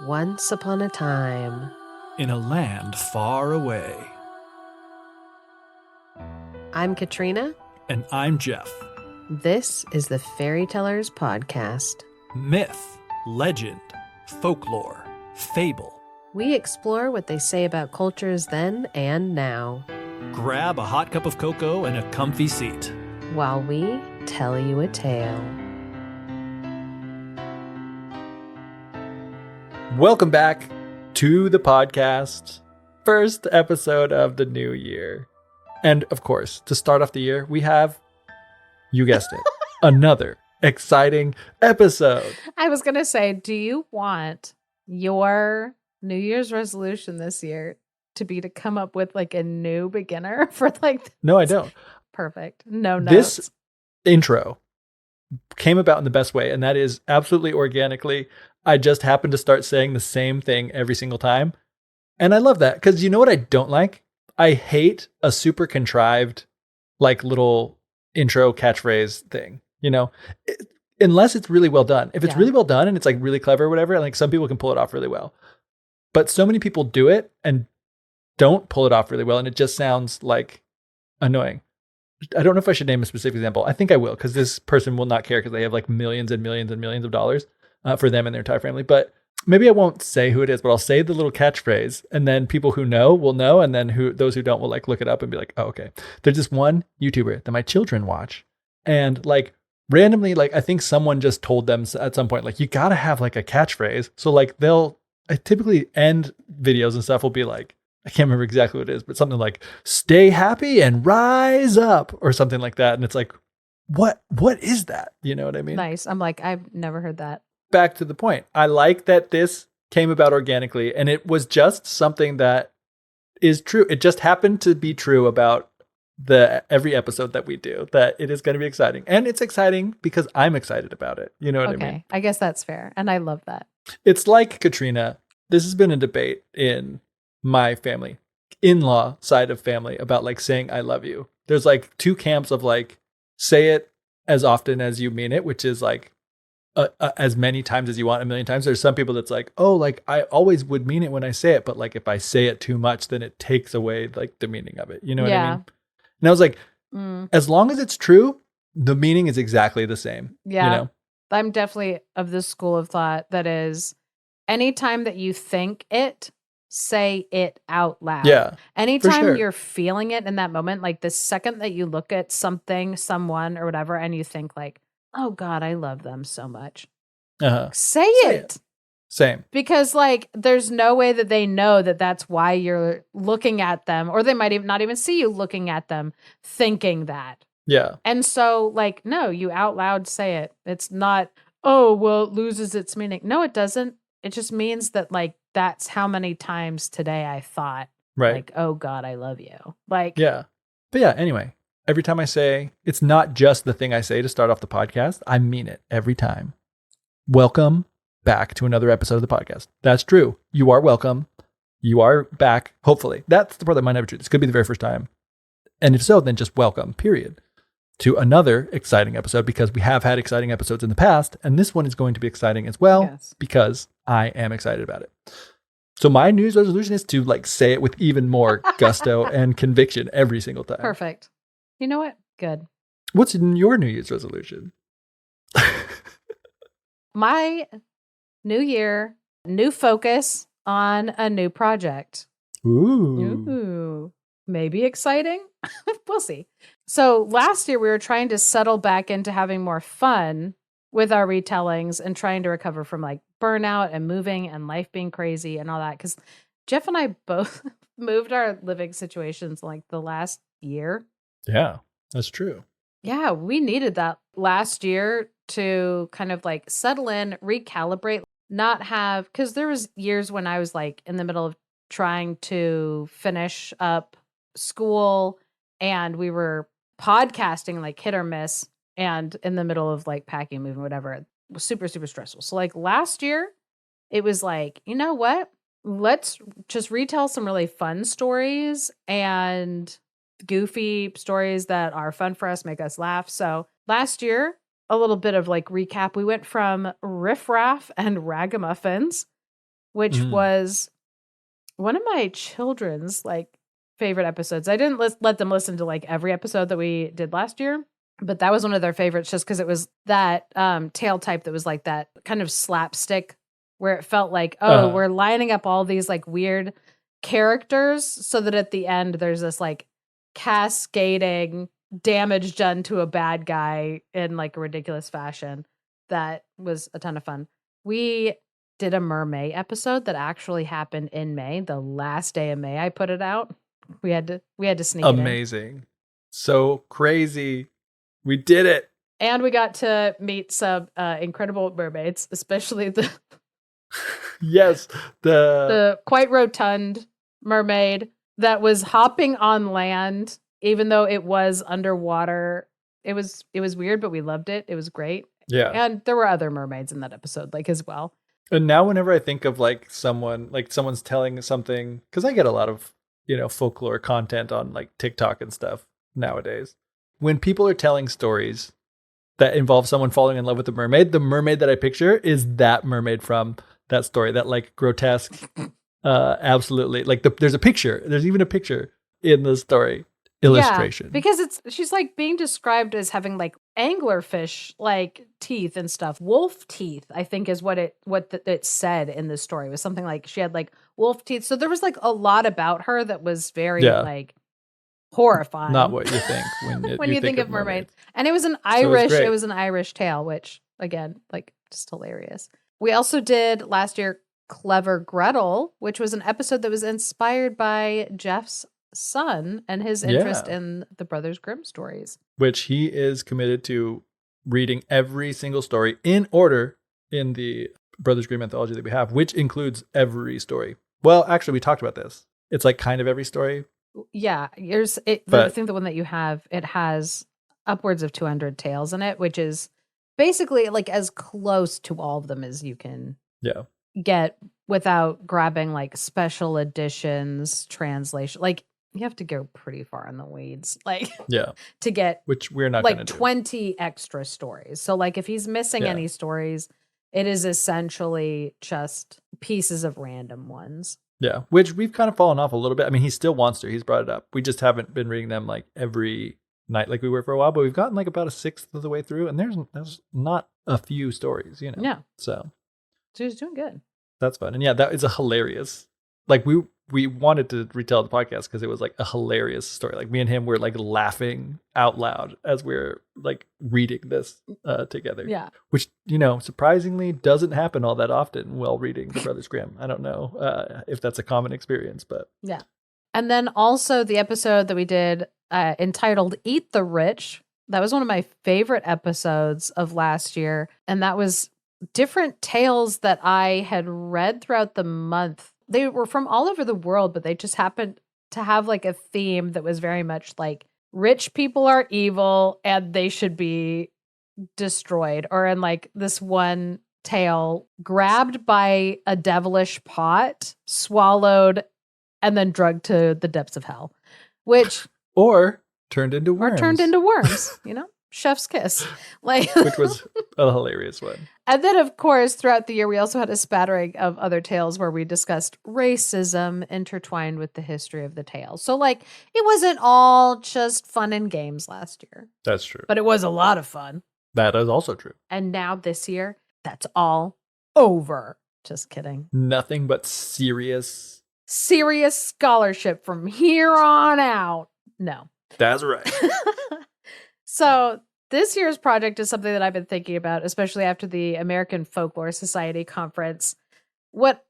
Once upon a time, in a land far away. I'm Katrina. And I'm Geoff. This is the Fairy Tellers Podcast. Myth, legend, folklore, fable. We explore what they say about cultures then and now, Grab a hot cup of cocoa and a comfy seat while we tell you a tale. Welcome back to the podcast. First episode of the new year. And of course, to start off the year, we have, you guessed it, another exciting episode. I was going to say, do you want your New Year's resolution this year to be to come up with like a new beginner for like this? No, I don't. Perfect. No notes. This intro came about in the best way, and that is absolutely organically. I just happened to start saying the same thing every single time. And I love that because you know what I don't like? I hate a super contrived, like little intro catchphrase thing, you know, unless it's really well done. If it's really well done and it's like really clever or whatever, like some people can pull it off really well. But so many people do it and don't pull it off really well. And it just sounds like annoying. I don't know if I should name a specific example. I think I will, because this person will not care because they have like millions and millions and millions of dollars for them and their entire family. But maybe I won't say who it is, but I'll say the little catchphrase, and then people who know will know, and then those who don't will like look it up and be like, oh, okay. There's this one YouTuber that my children watch, and like randomly, like I think someone just told them at some point, like you gotta have like a catchphrase. So like I typically end videos and stuff will be like, I can't remember exactly what it is, but something like "stay happy and rise up" or something like that. And it's like, what is that? You know what I mean? Nice. I'm like, I've never heard that. Back to the point. I like that this came about organically, and it was just something that is true. It just happened to be true about every episode that we do, that it is going to be exciting. And it's exciting because I'm excited about it. You know what I mean? Okay. I guess that's fair. And I love that. It's like, Katrina, this has been a debate in my family, in-law side of family, about like saying I love you. There's like two camps of like, say it as often as you mean it, which is like as many times as you want, a million times. There's some people that's like, oh, like I always would mean it when I say it, but like if I say it too much, then it takes away like the meaning of it. You know what I mean? And I was like, as long as it's true, the meaning is exactly the same. Yeah. You know? I'm definitely of this school of thought that is, anytime that you think it, say it out loud. Yeah. Anytime you're feeling it in that moment, like the second that you look at something, someone or whatever, and you think like, oh God, I love them so much. Say it. Same. Because like, there's no way that they know that that's why you're looking at them, or they might even not even see you looking at them thinking that. Yeah. And so like, no, you out loud say it. It's not, oh, well, it loses its meaning. No, it doesn't. It just means that like, that's how many times today I thought, like, oh God, I love you. Like, yeah. But yeah, anyway, every time I say, it's not just the thing I say to start off the podcast. I mean it every time. Welcome back to another episode of the podcast. That's true. You are welcome. You are back. Hopefully. That's the part that might never be true. This could be the very first time. And if so, then just welcome, period, to another exciting episode, because we have had exciting episodes in the past. And this one is going to be exciting as well, because I am excited about it. So my New Year's resolution is to like say it with even more gusto and conviction every single time. Perfect. You know what? Good. What's in your New Year's resolution? My new year, new focus on a new project. Ooh. Maybe exciting. We'll see. So last year we were trying to settle back into having more fun with our retellings and trying to recover from like burnout and moving and life being crazy and all that. Because Geoff and I both moved our living situations like the last year. Yeah, that's true. Yeah, we needed that last year to kind of like settle in, recalibrate, not have, because there was years when I was like in the middle of trying to finish up school and we were podcasting like hit or miss, and in the middle of like packing, moving, whatever. It was super, super stressful. So like last year, it was like, you know what? Let's just retell some really fun stories and goofy stories that are fun for us, make us laugh. So last year, a little bit of like recap. We went from riffraff and ragamuffins which was one of my children's like favorite episodes. I didn't let them listen to like every episode that we did last year, but that was one of their favorites just because it was that tale type that was like that kind of slapstick where it felt like, we're lining up all these like weird characters so that at the end there's this like cascading damage done to a bad guy in like a ridiculous fashion. That was a ton of fun. We did a mermaid episode that actually happened in May, the last day of May. I put it out. We had to sneak it in. Amazing. So crazy. We did it. And we got to meet some incredible mermaids, especially the yes, the quite rotund mermaid that was hopping on land even though it was underwater. It was weird, but we loved it. It was great. Yeah. And there were other mermaids in that episode like as well. And now whenever I think of like someone's telling something, because I get a lot of, folklore content on like TikTok and stuff nowadays. When people are telling stories that involve someone falling in love with the mermaid that I picture is that mermaid from that story, that like grotesque, absolutely. Like there's a picture. There's even a picture in the story illustration. Yeah, because she's like being described as having like anglerfish like teeth and stuff. Wolf teeth, I think, is what it said in the story. It was something like she had like wolf teeth. So there was like a lot about her that was very like horrifying. Not what you think when you think of mermaids. And it was an Irish tale, which again, like just hilarious. We also did last year Clever Gretel, which was an episode that was inspired by Geoff's son and his interest in the Brothers Grimm stories. Which he is committed to reading every single story in order in the Brothers Grimm anthology that we have, which includes every story. Well, actually, we talked about this. It's like kind of every story. Yeah. I think the one that you have, it has upwards of 200 tales in it, which is basically like as close to all of them as you can get without grabbing like special editions, translation. Like you have to go pretty far in the weeds, like to get which we're not like 20 extra stories. So like if he's missing any stories, it is essentially just pieces of random ones. Yeah, which we've kind of fallen off a little bit. I mean, he still wants to. He's brought it up. We just haven't been reading them like every night like we were for a while, but we've gotten like about a sixth of the way through, and there's not a few stories, Yeah. So he's doing good. That's fun. And yeah, that is a hilarious, like we wanted to retell the podcast because it was like a hilarious story. Like me and him were like laughing out loud as we're like reading this together. Yeah. Which, surprisingly doesn't happen all that often while reading the Brothers Grimm. I don't know if that's a common experience, but. Yeah. And then also the episode that we did entitled Eat the Rich. That was one of my favorite episodes of last year. And that was different tales that I had read throughout the month. They were from all over the world, but they just happened to have like a theme that was very much like rich people are evil and they should be destroyed. Or in like this one tale, grabbed by a devilish pot, swallowed, and then drugged to the depths of hell, which or turned into worms. Chef's kiss, like which was a hilarious one. And then, of course, throughout the year, we also had a spattering of other tales where we discussed racism intertwined with the history of the tale. So, like, it wasn't all just fun and games last year. That's true. But it was a lot of fun. That is also true. And now this year, that's all over. Just kidding. Nothing but serious scholarship from here on out. No. That's right. So this year's project is something that I've been thinking about, especially after the American Folklore Society conference. What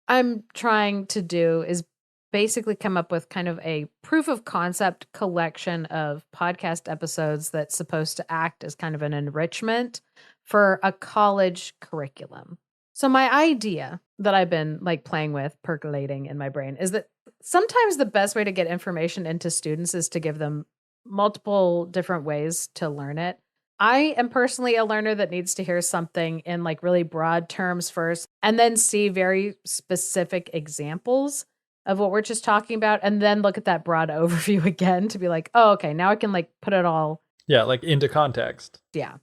I'm trying to do is basically come up with kind of a proof of concept collection of podcast episodes that's supposed to act as kind of an enrichment for a college curriculum. So my idea that I've been like playing with, percolating in my brain, is that sometimes the best way to get information into students is to give them multiple different ways to learn it. I am personally a learner that needs to hear something in like really broad terms first and then see very specific examples of what we're just talking about and then look at that broad overview again to be like, oh, okay, now I can like put it all. Yeah, like into context. Yeah.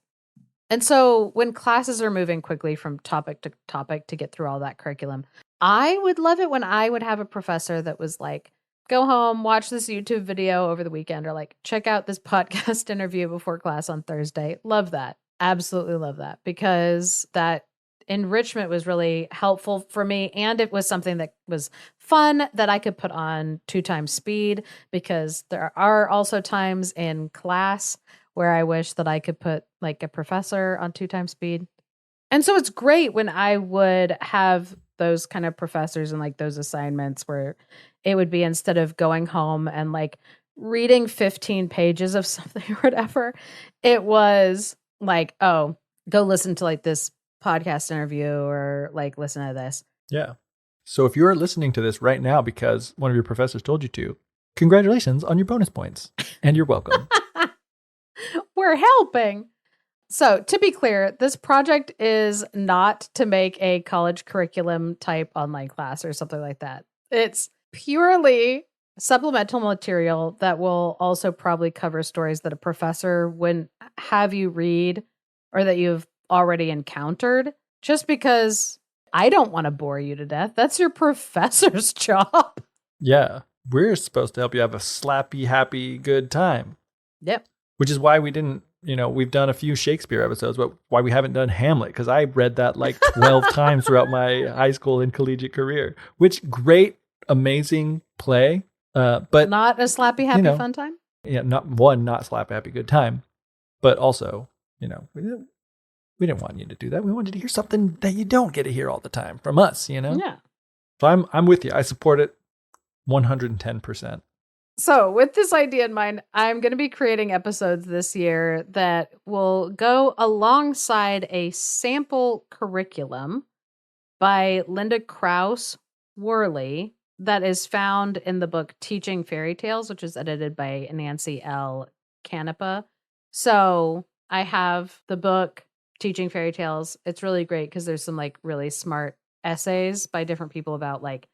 And so when classes are moving quickly from topic to topic to get through all that curriculum, I would love it when I would have a professor that was like, go home, watch this YouTube video over the weekend, or like check out this podcast interview before class on Thursday. Love that. Absolutely love that, because that enrichment was really helpful for me. And it was something that was fun that I could put on 2 times speed, because there are also times in class where I wish that I could put like a professor on 2 times speed. And so it's great when I would have those kind of professors and like those assignments where it would be, instead of going home and like reading 15 pages of something or whatever, it was like, oh, go listen to like this podcast interview, or like listen to this. Yeah. So if you're listening to this right now because one of your professors told you to, congratulations on your bonus points, and you're welcome. We're helping. So to be clear, this project is not to make a college curriculum type online class or something like that. It's purely supplemental material that will also probably cover stories that a professor wouldn't have you read, or that you've already encountered, just because I don't want to bore you to death. That's your professor's job. Yeah. We're supposed to help you have a slappy, happy, good time. Yep. Which is why we didn't, we've done a few Shakespeare episodes, but why we haven't done Hamlet, because I read that like 12 times throughout my high school and collegiate career. Which great, amazing play, but not a slappy, happy, fun time. Yeah, not slappy, happy, good time, but also, we didn't want you to do that. We wanted to hear something that you don't get to hear all the time from us, Yeah. So I'm with you. I support it 110%. So with this idea in mind, I'm going to be creating episodes this year that will go alongside a sample curriculum by Linda Krause Worley that is found in the book Teaching Fairy Tales, which is edited by Nancy L. Canepa. So I have the book Teaching Fairy Tales. It's really great because there's some like really smart essays by different people about like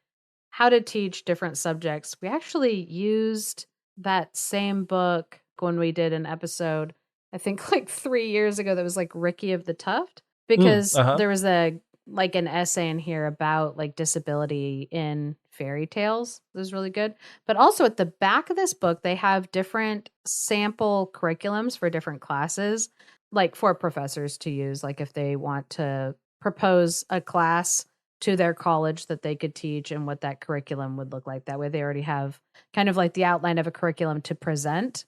how to teach different subjects. We actually used that same book when we did an episode, I think like 3 years ago, that was like Ricky of the Tuft, because there was an essay in here about like disability in fairy tales. It was really good. But also at the back of this book, they have different sample curriculums for different classes, like for professors to use, like if they want to propose a class to their college that they could teach and what that curriculum would look like. That way they already have kind of like the outline of a curriculum to present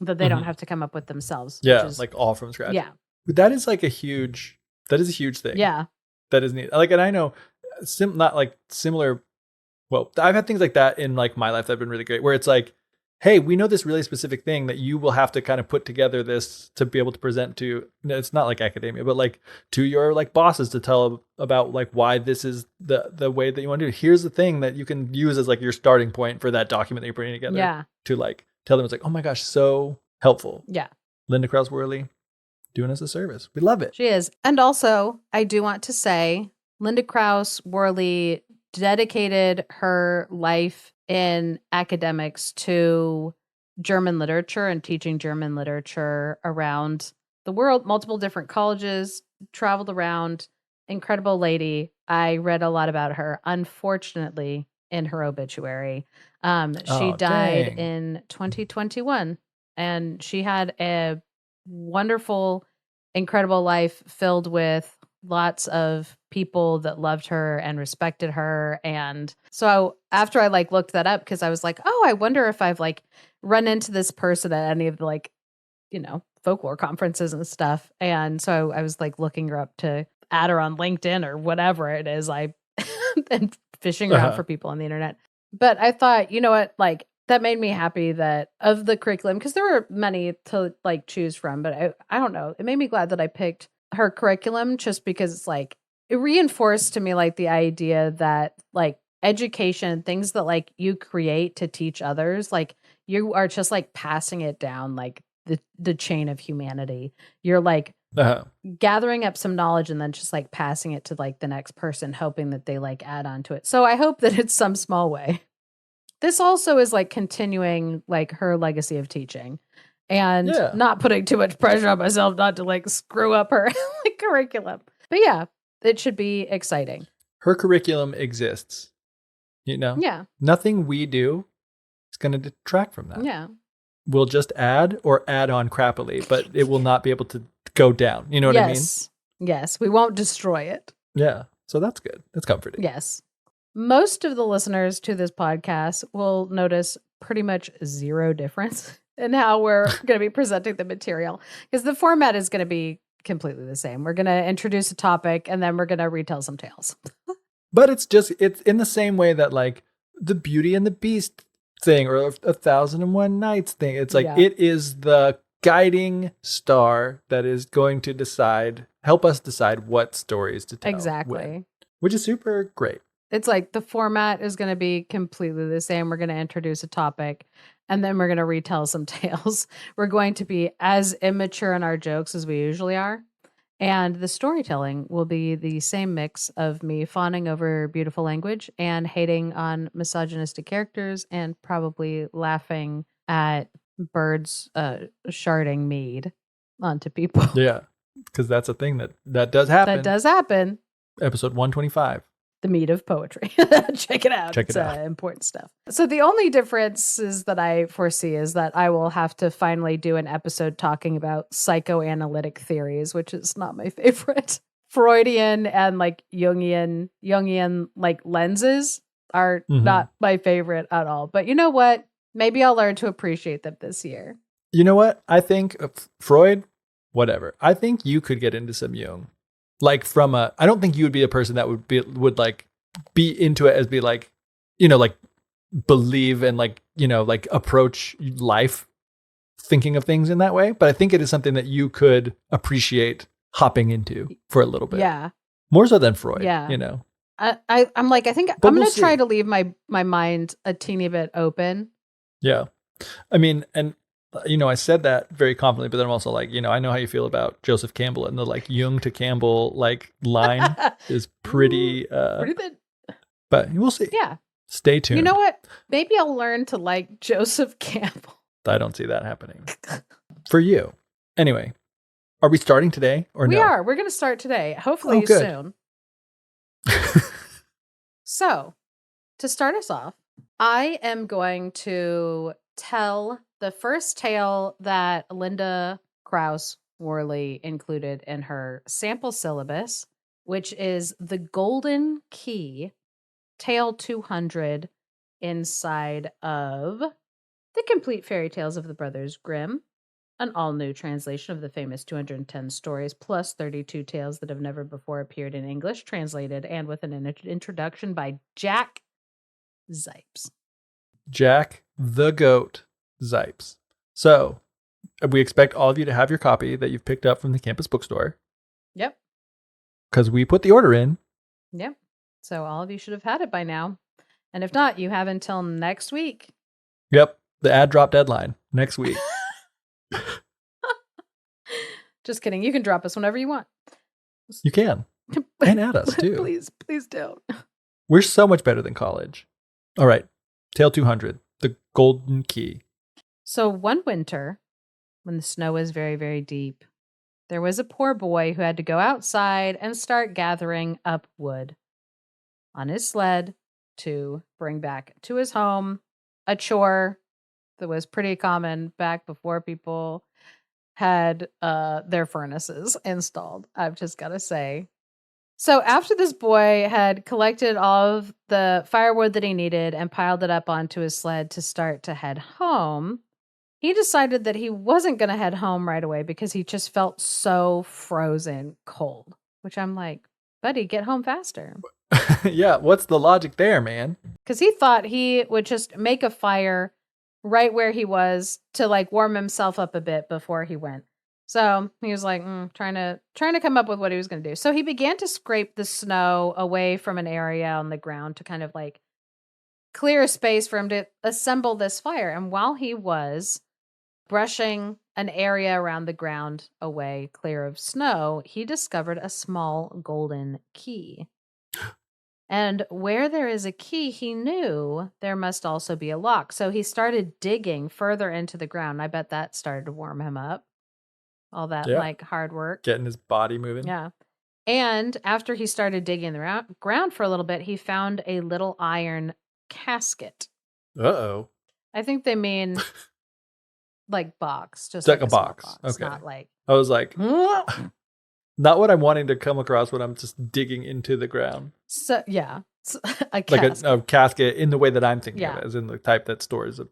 that they don't have to come up with themselves. Yeah, which is, like all from scratch. Yeah. That is a huge thing. Yeah. That is neat. Like, and I know not like similar. Well, I've had things like that in like my life that have been really great, where it's like, hey, we know this really specific thing that you will have to kind of put together this to be able to present to, it's not like academia, but like to your like bosses to tell about like why this is the way that you want to do it. Here's the thing that you can use as like your starting point for that document that you're putting together. Yeah. To like tell them, it's like, oh my gosh, so helpful. Yeah. Linda Krause Worley doing us a service. We love it. She is. And also, I do want to say Linda Krause Worley dedicated her life in academics to German literature and teaching German literature around the world, multiple different colleges, traveled around. Incredible lady. I read a lot about her, unfortunately, in her obituary. She died in 2021, and she had a wonderful, incredible life filled with lots of people that loved her and respected her. And so after I like looked that up, because I was like, oh, I wonder if I've like run into this person at any of the like, folklore conferences and stuff. And so I was like looking her up to add her on LinkedIn or whatever it is. I and fishing around for people on the internet. But I thought, you know what, like that made me happy that of the curriculum, because there were many to like choose from, but I don't know. It made me glad that I picked her curriculum, just because it's like, it reinforced to me like the idea that like education, things that like you create to teach others, like you are just like passing it down like the chain of humanity. You're like gathering up some knowledge and then just like passing it to like the next person, hoping that they like add on to it. So I hope that it's some small way. This also is like continuing like her legacy of teaching and not putting too much pressure on myself not to like screw up her like curriculum. But yeah, it should be exciting. her curriculum exists. Yeah. Nothing we do is going to detract from that. Yeah. We'll just add on crappily, but it will not be able to go down. You know what I mean? Yes. We won't destroy it. Yeah. So that's good. That's comforting. Yes. Most of the listeners to this podcast will notice pretty much zero difference in how we're going to be presenting the material, because the format is going to be completely the same. We're going to introduce a topic and then we're going to retell some tales. But it's in the same way that like the Beauty and the Beast thing or 1001 Nights thing. It's like it is the guiding star that is going to help us decide what stories to tell. Exactly. Which is super great. It's like the format is going to be completely the same. We're going to introduce a topic and then we're going to retell some tales. We're going to be as immature in our jokes as we usually are. And the storytelling will be the same mix of me fawning over beautiful language and hating on misogynistic characters and probably laughing at birds sharding mead onto people. Yeah, because that's a thing that does happen. That does happen. Episode 125. The meat of poetry. Check it out. It's important stuff. So the only differences that I foresee is that I will have to finally do an episode talking about psychoanalytic theories, which is not my favorite. Freudian and like Jungian like lenses are not my favorite at all. But you know what? Maybe I'll learn to appreciate them this year. You know what? I think Freud, whatever. I think you could get into some Jung. Like I don't think you would be a person that would like be into it as be like, like believe and like, like approach life thinking of things in that way. But I think it is something that you could appreciate hopping into for a little bit. Yeah. More so than Freud, Yeah. I'm like, I think But I'm going to see. try to leave my mind a teeny bit open. Yeah. I mean, and I said that very confidently, but then I'm also like, I know how you feel about Joseph Campbell, and the like Jung to Campbell like line is pretty thin. But we'll see. Yeah. Stay tuned. You know what? Maybe I'll learn to like Joseph Campbell. I don't see that happening for you. Anyway, are we starting today or no? We are. We're going to start today. Hopefully soon. So, to start us off, I am going to tell the first tale that Linda Krauss Worley included in her sample syllabus, which is The Golden Key, Tale 200, inside of The Complete Fairy Tales of the Brothers Grimm, an all-new translation of the famous 210 stories, plus 32 tales that have never before appeared in English, translated and with an introduction by Jack Zipes. Jack the Goat Zipes. So we expect all of you to have your copy that you've picked up from the campus bookstore. Yep. Because we put the order in. Yep. So all of you should have had it by now. And if not, you have until next week. Yep. The ad drop deadline next week. Just kidding. You can drop us whenever you want. You can. And add us too. Please don't. We're so much better than college. All right. Tale 200. The Golden Key. So one winter, when the snow was very, very deep, there was a poor boy who had to go outside and start gathering up wood on his sled to bring back to his home, a chore that was pretty common back before people had their furnaces installed, I've just got to say. So after this boy had collected all of the firewood that he needed and piled it up onto his sled to start to head home, he decided that he wasn't going to head home right away because he just felt so frozen cold, which I'm like, buddy, get home faster. Yeah, what's the logic there, man? Because he thought he would just make a fire right where he was to like warm himself up a bit before he went. So he was like trying to come up with what he was going to do. So he began to scrape the snow away from an area on the ground to kind of like clear a space for him to assemble this fire. And while he was brushing an area around the ground away, clear of snow, he discovered a small golden key. And where there is a key, he knew there must also be a lock. So he started digging further into the ground. I bet that started to warm him up. All that like hard work. Getting his body moving. Yeah. And after he started digging the ground for a little bit, he found a little iron casket. Uh-oh. I think they mean like box, just It's like like a small box. box, Okay. not like. I was like, not what I'm wanting to come across when I'm just digging into the ground. So yeah, a Like casket. a casket in the way that I'm thinking of Yeah. it, as in the type that stores a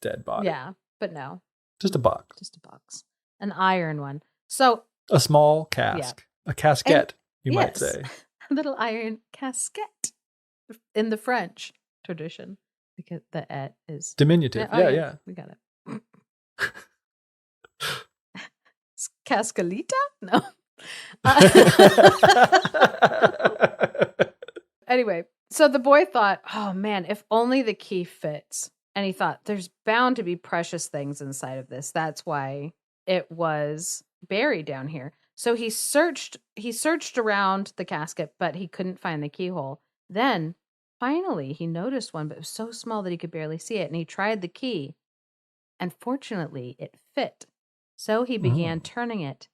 dead body. Yeah, but no, Just a box. just a box, an iron one. So A small cask. A casket, you might yes, say. a little iron casket in the French tradition, because the et is Diminutive. Yeah. we got it. Cascalita? No. Anyway, so the boy thought, oh man, if only the key fits. And he thought, there's bound to be precious things inside of this. That's why it was buried down here. So he searched around the casket, but he couldn't find the keyhole. Then finally he noticed one, but it was so small that he could barely see it. And he tried the key. And fortunately it fit. So he began turning it.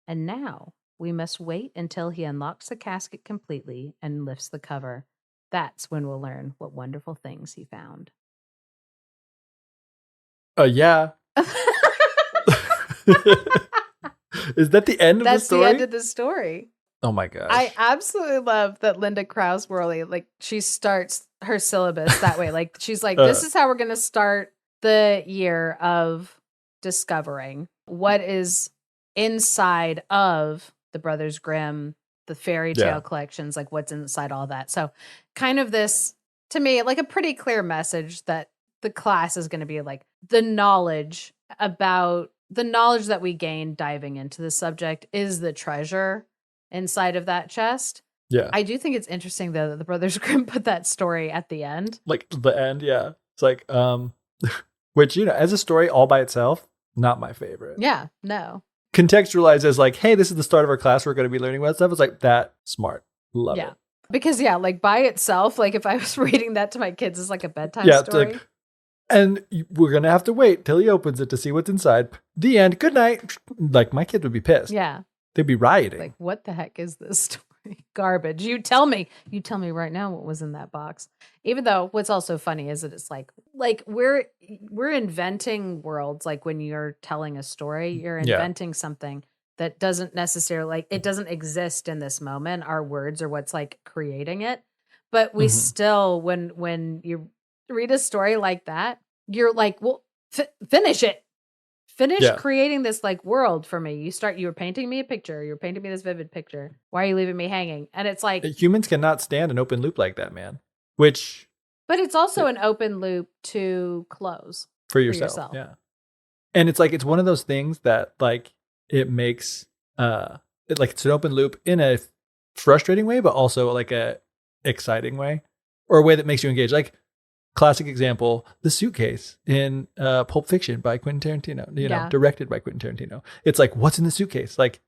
And now we must wait until he unlocks the casket completely and lifts the cover. That's when we'll learn what wonderful things he found. Yeah. Is that the end of the That's story? the end of the story. Oh my gosh. I absolutely love that Linda Krause Worley, like, she starts her syllabus that way. Like, she's like, this is how we're going to start the year of discovering what is inside of the Brothers Grimm, the fairy tale collections, like what's inside all that. So kind of this, to me, like a pretty clear message that the class is going to be like the knowledge that we gain diving into the subject is the treasure inside of that chest. Yeah. I do think it's interesting though that the Brothers Grimm put that story at the end. Like the end, yeah. It's like, which, as a story all by itself, not my favorite. Yeah, no. Contextualized as like, hey, this is the start of our class. We're going to be learning about stuff. It's like, that smart. Love it. Because like by itself, like if I was reading that to my kids as like a bedtime story. Like, and we're going to have to wait till he opens it to see what's inside. The end. Good night. Like, my kid would be pissed. Yeah. They'd be rioting. Like, what the heck is this story? Garbage. You tell me right now what was in that box. Even though what's also funny is that it's like we're inventing worlds. Like when you're telling a story, you're inventing something that doesn't necessarily, like, it doesn't exist in this moment. Our words are what's like creating it. But we still, when you read a story like that, you're like, well, finish it. Finish creating this like world for me. You were painting me a picture. You're painting me this vivid picture. Why are you leaving me hanging? And it's like, humans cannot stand an open loop like that, man. But it's also an open loop to close for yourself. Yeah. And it's like, it's one of those things that like, it makes, it's an open loop in a frustrating way, but also like a exciting way, or a way that makes you engage. Like, classic example, The Suitcase in Pulp Fiction by Quentin Tarantino, directed by Quentin Tarantino. It's like, what's in the suitcase? Like,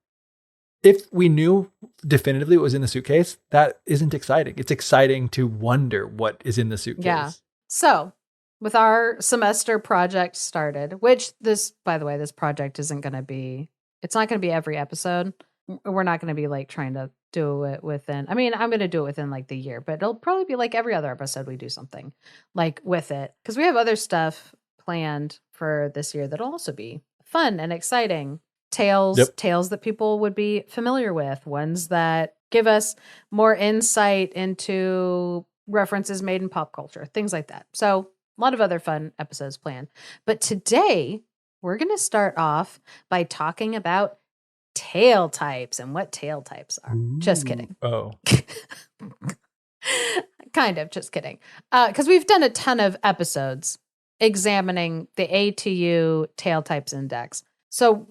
if we knew definitively what was in the suitcase, that isn't exciting. It's exciting to wonder what is in the suitcase. Yeah. So with our semester project started, which by the way, this project it's not going to be every episode. We're not going to be like trying to do it within, I'm going to do it within like the year, but it'll probably be like every other episode we do something like with it. Because we have other stuff planned for this year that'll also be fun and exciting. Tales that people would be familiar with, ones that give us more insight into references made in pop culture, things like that. So a lot of other fun episodes planned. But today we're going to start off by talking about tail types and what tail types are. Ooh. Just kidding. Oh. Kind of, just kidding. Because we've done a ton of episodes examining the ATU tail types index. So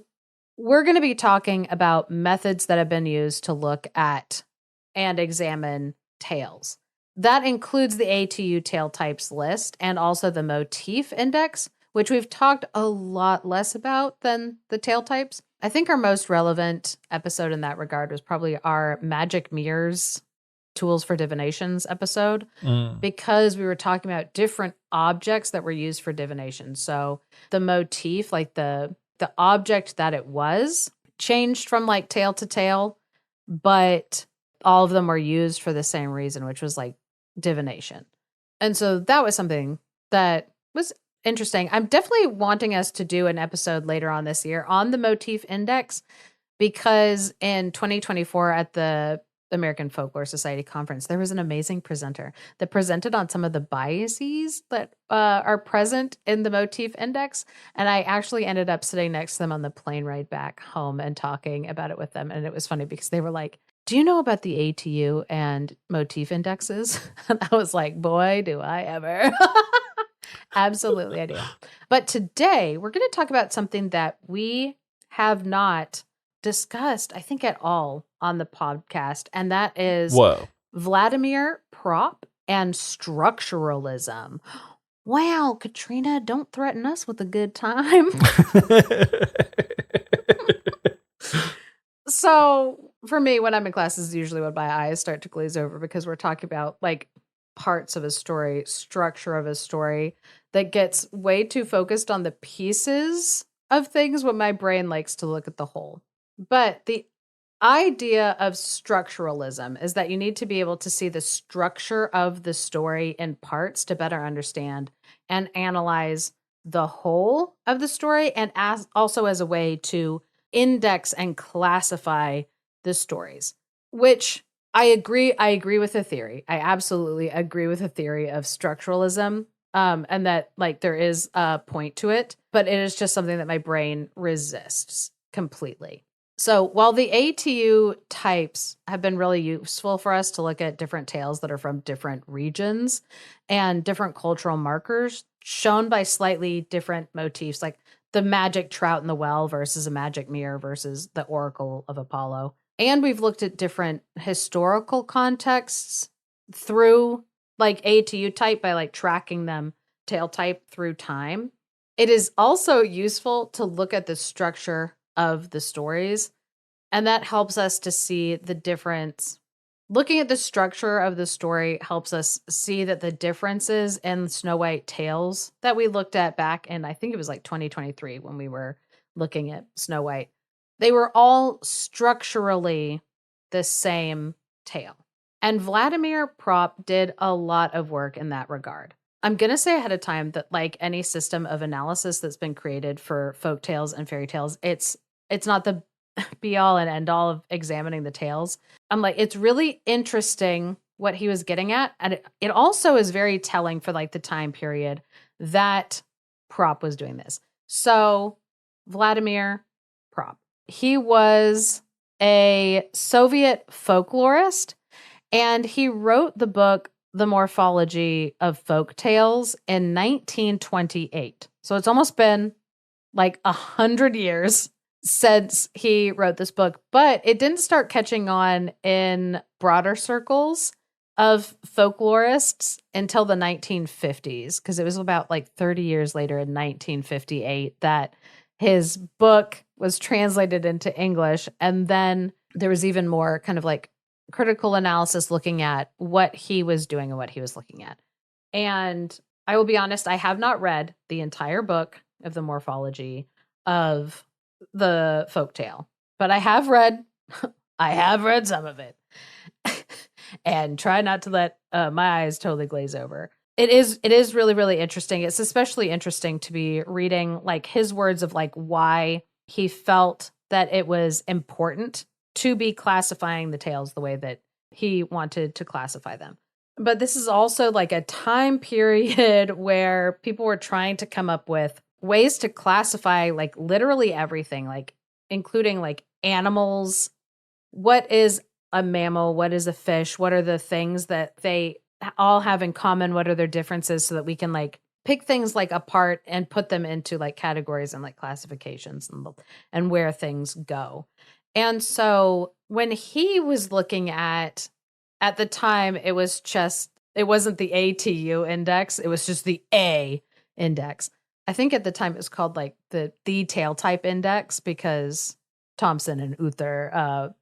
we're going to be talking about methods that have been used to look at and examine tails. That includes the ATU tail types list and also the motif index, which we've talked a lot less about than the tail types. I think our most relevant episode in that regard was probably our Magic Mirrors Tools for Divinations episode, because we were talking about different objects that were used for divination. So the motif, like the object that it was, changed from like tail to tail. but all of them were used for the same reason, which was like divination. And so that was something that was interesting. I'm definitely wanting us to do an episode later on this year on the motif index, because in 2024 at the American Folklore Society conference, there was an amazing presenter that presented on some of the biases that are present in the motif index. And I actually ended up sitting next to them on the plane ride back home and talking about it with them. And it was funny because they were like, do you know about the ATU and motif indexes? And I was like, boy, do I ever. Absolutely, I do. But today we're going to talk about something that we have not discussed, I think, at all on the podcast. And that is Whoa. Vladimir Propp and structuralism. Wow, Katrina, don't threaten us with a good time. So for me, when I'm in class, is usually when my eyes start to glaze over, because we're talking about like parts of a story, structure of a story that gets way too focused on the pieces of things when my brain likes to look at the whole. But the idea of structuralism is that you need to be able to see the structure of the story in parts to better understand and analyze the whole of the story, and also as a way to index and classify the stories, which I agree with the theory. I absolutely agree with the theory of structuralism, and that like there is a point to it, but it is just something that my brain resists completely. So while the ATU types have been really useful for us to look at different tales that are from different regions and different cultural markers shown by slightly different motifs, like the magic trout in the well versus a magic mirror versus the oracle of Apollo. And we've looked at different historical contexts through like ATU type by like tracking them tale type through time. It is also useful to look at the structure of the stories, and that helps us to see the difference. Looking at the structure of the story helps us see that the differences in Snow White tales that we looked at back in, I think it was like 2023 when we were looking at Snow White, they were all structurally the same tale. And Vladimir Propp did a lot of work in that regard. I'm going to say ahead of time that like any system of analysis that's been created for folk tales and fairy tales, it's not the be all and end all of examining the tales. I'm like, it's really interesting what he was getting at. And it also is very telling for like the time period that Propp was doing this. So Vladimir Propp, he was a Soviet folklorist, and he wrote the book, The Morphology of Folk Tales, in 1928. So it's almost been like 100 years since he wrote this book, but it didn't start catching on in broader circles of folklorists until the 1950s, because it was about like 30 years later in 1958 that his book was translated into English. And then there was even more kind of like critical analysis looking at what he was doing and what he was looking at. And I will be honest, I have not read the entire book of The Morphology of the folktale, but I have read some of it, and try not to let my eyes totally glaze over. It is really, really interesting. It's especially interesting to be reading like his words of like why he felt that it was important to be classifying the tales the way that he wanted to classify them. But this is also like a time period where people were trying to come up with ways to classify like literally everything, like including like animals. What is a mammal? What is a fish? What are the things that they all have in common? What are their differences, so that we can like pick things like apart and put them into like categories and like classifications and where things go. And so when he was looking at the time, it wasn't the ATU index, it was just the A index. I think at the time it was called like the tale type index, because Thompson and Uther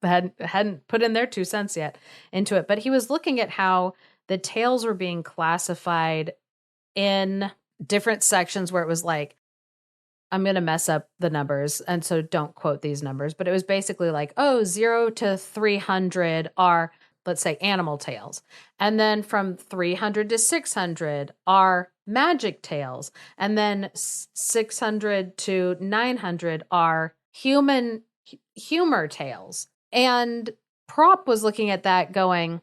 hadn't put in their 2 cents yet into it. But he was looking at how the tales were being classified in different sections, where it was like I'm going to mess up the numbers, and so don't quote these numbers, but it was basically like, 0 to 300 are, let's say, animal tales. And then from 300 to 600 are magic tales. And then 600 to 900 are humor tales. And Propp was looking at that going,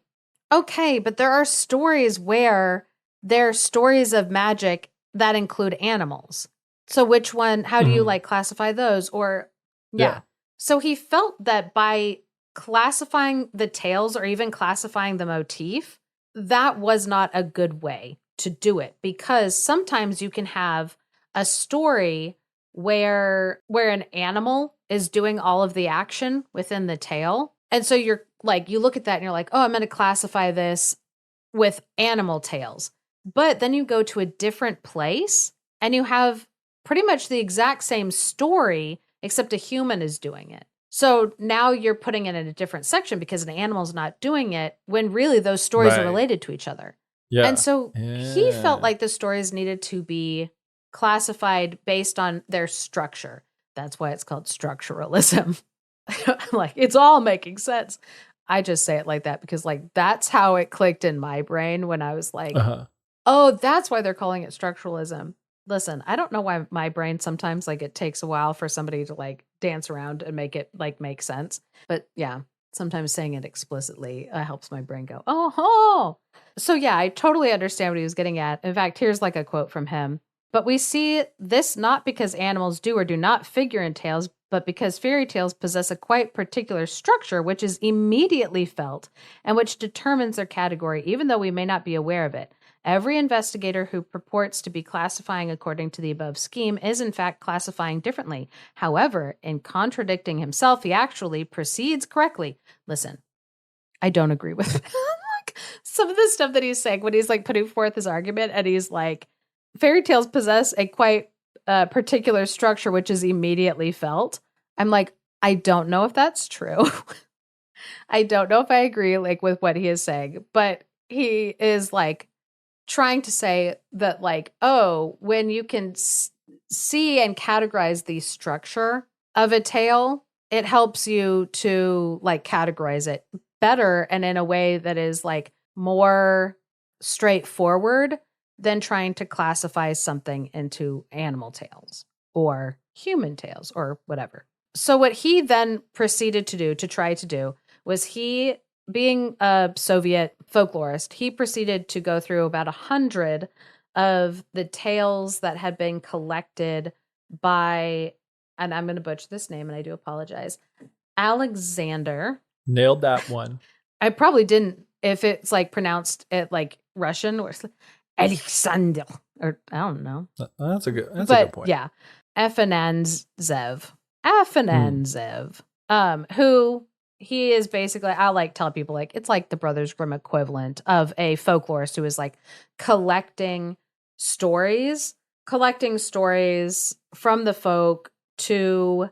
okay, but there are stories where they're stories of magic that include animals. So which one, how do you like classify those? Or, yeah. So he felt that by classifying the tales or even classifying the motif, that was not a good way to do it, because sometimes you can have a story where an animal is doing all of the action within the tale. And so you're like, you look at that and you're like, oh, I'm going to classify this with animal tales. But then you go to a different place and you have pretty much the exact same story, except a human is doing it. So now you're putting it in a different section because an animal's not doing it, when really those stories are related to each other. Yeah. And so he felt like the stories needed to be classified based on their structure. That's why it's called structuralism. Like, it's all making sense. I just say it like that because, like, that's how it clicked in my brain when I was like, oh, that's why they're calling it structuralism. Listen, I don't know why my brain sometimes, like, it takes a while for somebody to like dance around and make it like make sense. But yeah, sometimes saying it explicitly helps my brain go, oh. So yeah, I totally understand what he was getting at. In fact, here's like a quote from him. But we see this not because animals do or do not figure in tales, but because fairy tales possess a quite particular structure which is immediately felt and which determines their category, even though we may not be aware of it. Every investigator who purports to be classifying according to the above scheme is in fact classifying differently. However, in contradicting himself, he actually proceeds correctly. Listen, I don't agree with like some of the stuff that he's saying when he's like putting forth his argument, and he's like, fairy tales possess a quite particular structure which is immediately felt. I'm like, I don't know if that's true. I don't know if I agree like with what he is saying, but he is like trying to say that, like, oh, when you can see and categorize the structure of a tale, it helps you to like categorize it better and in a way that is like more straightforward than trying to classify something into animal tales or human tales or whatever. So what he then proceeded to do, to try to do, was he, being a Soviet folklorist, he proceeded to go through about 100 of the tales that had been collected by, and I'm going to butcher this name and I do apologize, Alexander. Nailed that one. I probably didn't, if it's like pronounced it like Russian or Alexander, or I don't know. That's a good point. Yeah. Afanasyev, who he is basically, I like tell people like it's like the Brothers Grimm equivalent of a folklorist who is like collecting stories from the folk to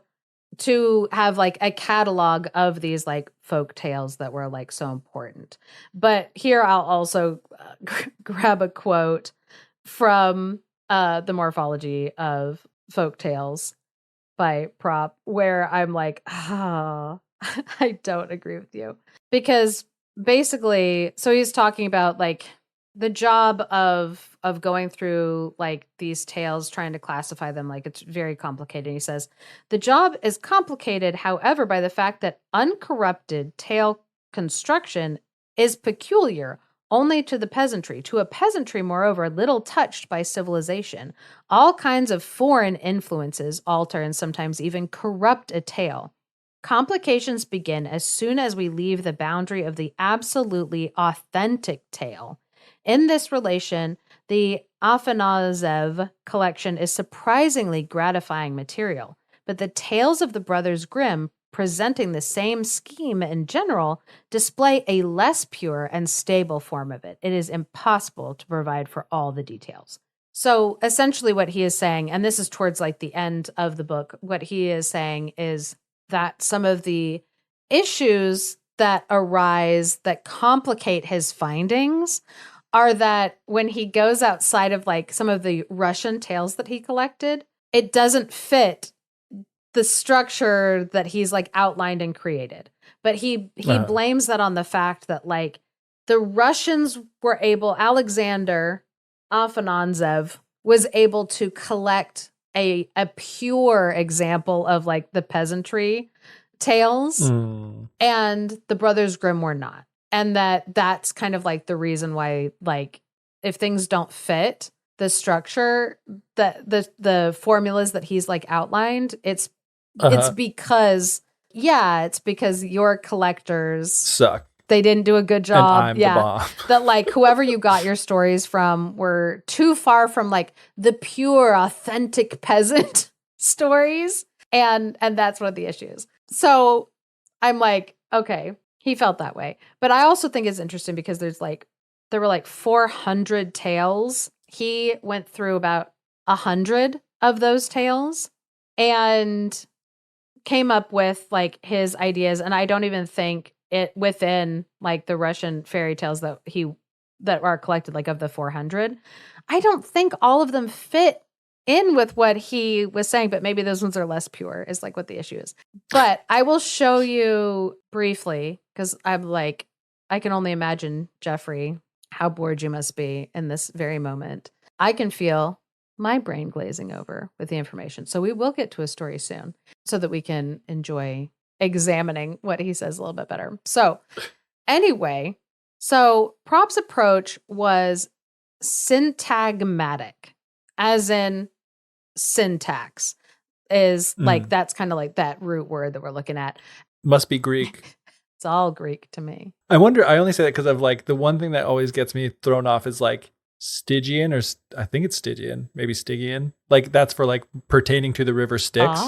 have like a catalog of these like folk tales that were like so important. But here I'll also grab a quote from the Morphology of Folk Tales by Propp, where I'm like, I don't agree with you. Because basically, so he's talking about like the job of going through like these tales, trying to classify them, like it's very complicated. He says, the job is complicated, however, by the fact that uncorrupted tale construction is peculiar only to the peasantry, to a peasantry, moreover, little touched by civilization. All kinds of foreign influences alter and sometimes even corrupt a tale. Complications begin as soon as we leave the boundary of the absolutely authentic tale. In this relation, the Afanasyev collection is surprisingly gratifying material, but the tales of the Brothers Grimm, presenting the same scheme in general, display a less pure and stable form of it. It is impossible to provide for all the details. So essentially what he is saying, and this is towards like the end of the book, what he is saying is that some of the issues that arise that complicate his findings are that when he goes outside of like some of the Russian tales that he collected, it doesn't fit the structure that he's like outlined and created. But he blames that on the fact that like the Russians were able, Alexander Afanasyev was able to collect a pure example of like the peasantry tales, and the Brothers Grimm were not. And that's kind of like the reason why, like, if things don't fit the structure, the formulas that he's like outlined, it's because your collectors suck. They didn't do a good job. And I'm the bomb. That like whoever you got your stories from were too far from like the pure, authentic peasant stories. And that's one of the issues. So I'm like, okay, he felt that way. But I also think it's interesting because there were like 400 tales. He went through about 100 of those tales and came up with like his ideas. And I don't even think it within like the Russian fairy tales that are collected, like of the 400, I don't think all of them fit in with what he was saying, but maybe those ones are less pure is like what the issue is. But I will show you briefly because I'm like, I can only imagine, Jeffrey, how bored you must be in this very moment. I can feel my brain glazing over with the information. So we will get to a story soon so that we can enjoy examining what he says a little bit better. So anyway, Propp's approach was syntagmatic, as in syntax is like, that's kind of like that root word that we're looking at. Must be Greek. It's all Greek to me. I wonder, I only say that because of like the one thing that always gets me thrown off is like Stygian, or I think it's Stygian, maybe Stygian. Like that's for like pertaining to the river Styx.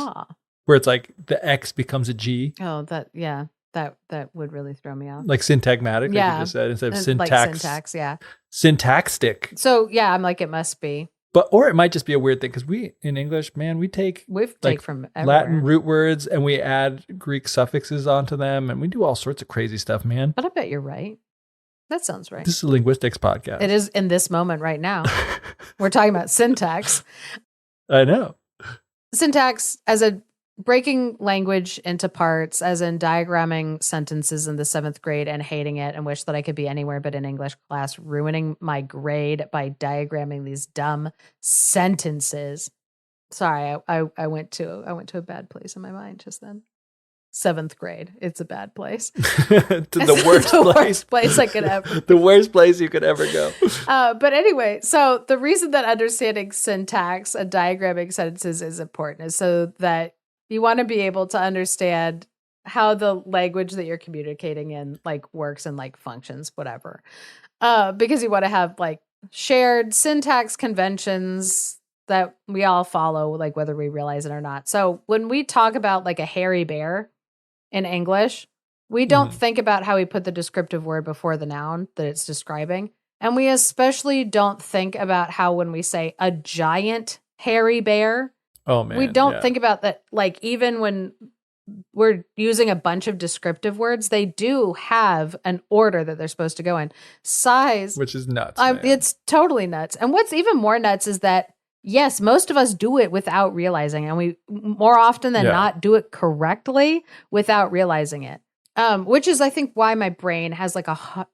Where it's like the X becomes a G. Oh, that would really throw me off. Like syntagmatic, like you just said, instead of syntax. Like syntax, yeah. Syntactic. So yeah, I'm like, it must be. Or it might just be a weird thing because we, in English, man, we take from everywhere. Latin root words and we add Greek suffixes onto them and we do all sorts of crazy stuff, man. But I bet you're right. That sounds right. This is a linguistics podcast. It is in this moment right now. We're talking about syntax. I know. Syntax as a breaking language into parts, as in diagramming sentences in the 7th grade and hating it and wish that I could be anywhere but in English class, ruining my grade by diagramming these dumb sentences. Sorry, I went to a bad place in my mind just then. 7th grade. It's a bad place. The worst place I could ever. The worst place you could ever go. But anyway, so the reason that understanding syntax and diagramming sentences is important is so that you want to be able to understand how the language that you're communicating in like works and like functions, whatever. Because you want to have like shared syntax conventions that we all follow, like whether we realize it or not. So when we talk about like a hairy bear in English, we don't think about how we put the descriptive word before the noun that it's describing. And we especially don't think about how when we say a giant hairy bear, oh man, we don't think about that. Like even when we're using a bunch of descriptive words, they do have an order that they're supposed to go in. Size, which is nuts. It's totally nuts. And what's even more nuts is that yes, most of us do it without realizing, and we more often than not do it correctly without realizing it. Which is, I think, why my brain has like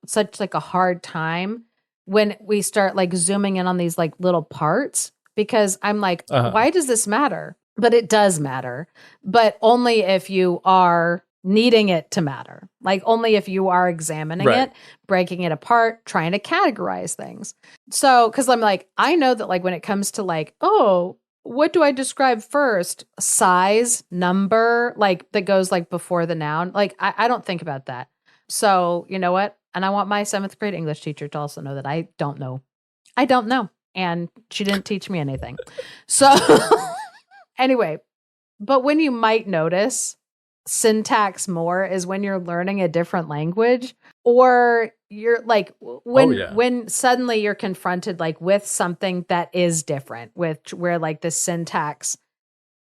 such a hard time when we start like zooming in on these like little parts, because I'm like, why does this matter? But it does matter, but only if you are needing it to matter. Like only if you are examining it, breaking it apart, trying to categorize things. So, because I'm like, I know that like when it comes to like, oh, what do I describe first? Size, number, like that goes like before the noun. Like I don't think about that. So you know what? And I want my 7th grade English teacher to also know that I don't know. I don't know. And she didn't teach me anything. So anyway, but when you might notice syntax more is when you're learning a different language, or you're like when suddenly you're confronted like with something that is different, where like the syntax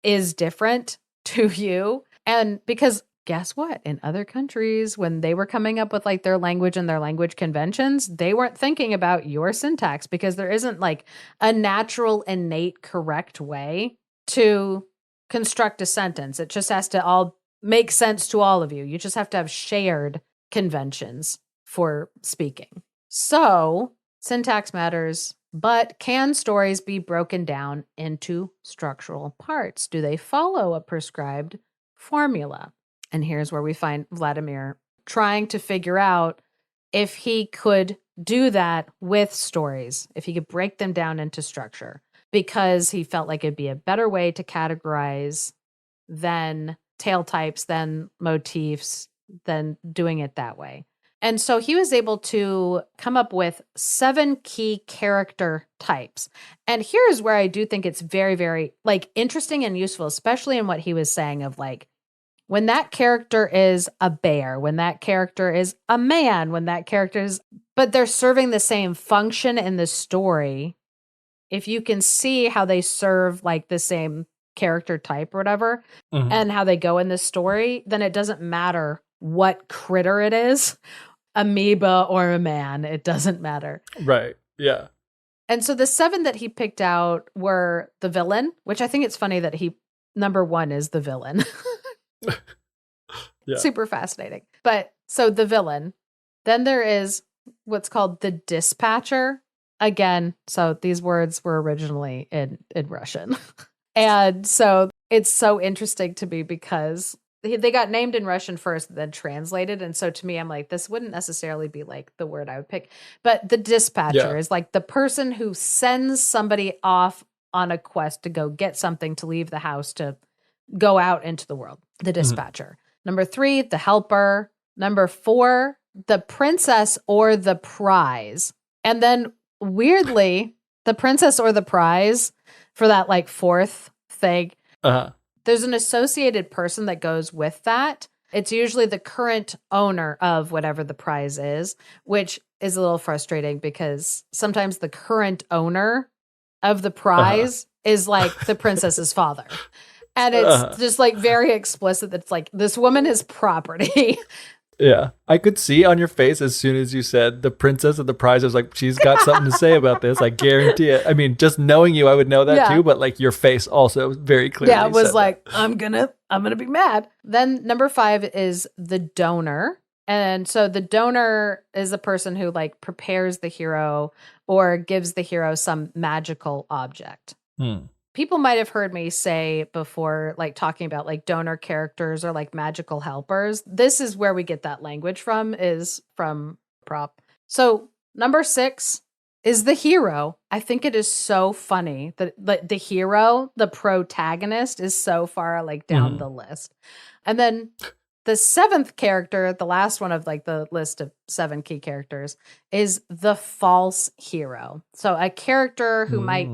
is different to you. And because guess what? In other countries, when they were coming up with like their language and their language conventions, they weren't thinking about your syntax, because there isn't like a natural, innate, correct way to construct a sentence. It just has to all make sense to all of you. You just have to have shared conventions for speaking. So, syntax matters, but can stories be broken down into structural parts? Do they follow a prescribed formula? And here's where we find Vladimir trying to figure out if he could do that with stories, if he could break them down into structure, because he felt like it'd be a better way to categorize than tale types, than motifs, than doing it that way. And so he was able to come up with 7 key character types. And here's where I do think it's very, very like interesting and useful, especially in what he was saying of like, when that character is a bear, when that character is a man, when that character is, but they're serving the same function in the story. If you can see how they serve like the same character type or whatever, and how they go in the story, then it doesn't matter what critter it is, amoeba or a man, it doesn't matter. Right. Yeah. And so the 7 that he picked out were the villain, which I think it's funny that number 1 is the villain. Yeah. Super fascinating. But so the villain, then there is what's called the dispatcher. Again, so these words were originally in Russian. And so it's so interesting to me because they got named in Russian first, then translated. And so to me, I'm like, this wouldn't necessarily be like the word I would pick. But the dispatcher is like the person who sends somebody off on a quest to go get something, to leave the house, to go out into the world. The dispatcher. Number 3, the helper. Number 4, the princess or the prize. And then weirdly, the princess or the prize for that like 4th thing, there's an associated person that goes with that. It's usually the current owner of whatever the prize is, which is a little frustrating because sometimes the current owner of the prize is like the princess's father. And it's just like very explicit that it's like, this woman is property. Yeah. I could see on your face as soon as you said the princess of the prize, I was like, she's got something to say about this. I guarantee it. I mean, just knowing you, I would know that too, but like your face also very clearly. Yeah, it was like, that. I'm gonna be mad. Then number 5 is the donor. And so the donor is a person who like prepares the hero or gives the hero some magical object. People might have heard me say before, like talking about like donor characters or like magical helpers. This is where we get that language from, is from Propp. So number 6 is the hero. I think it is so funny that the hero, the protagonist, is so far like down the list. And then the 7th character, the last one of like the list of 7 key characters, is the false hero. So a character who might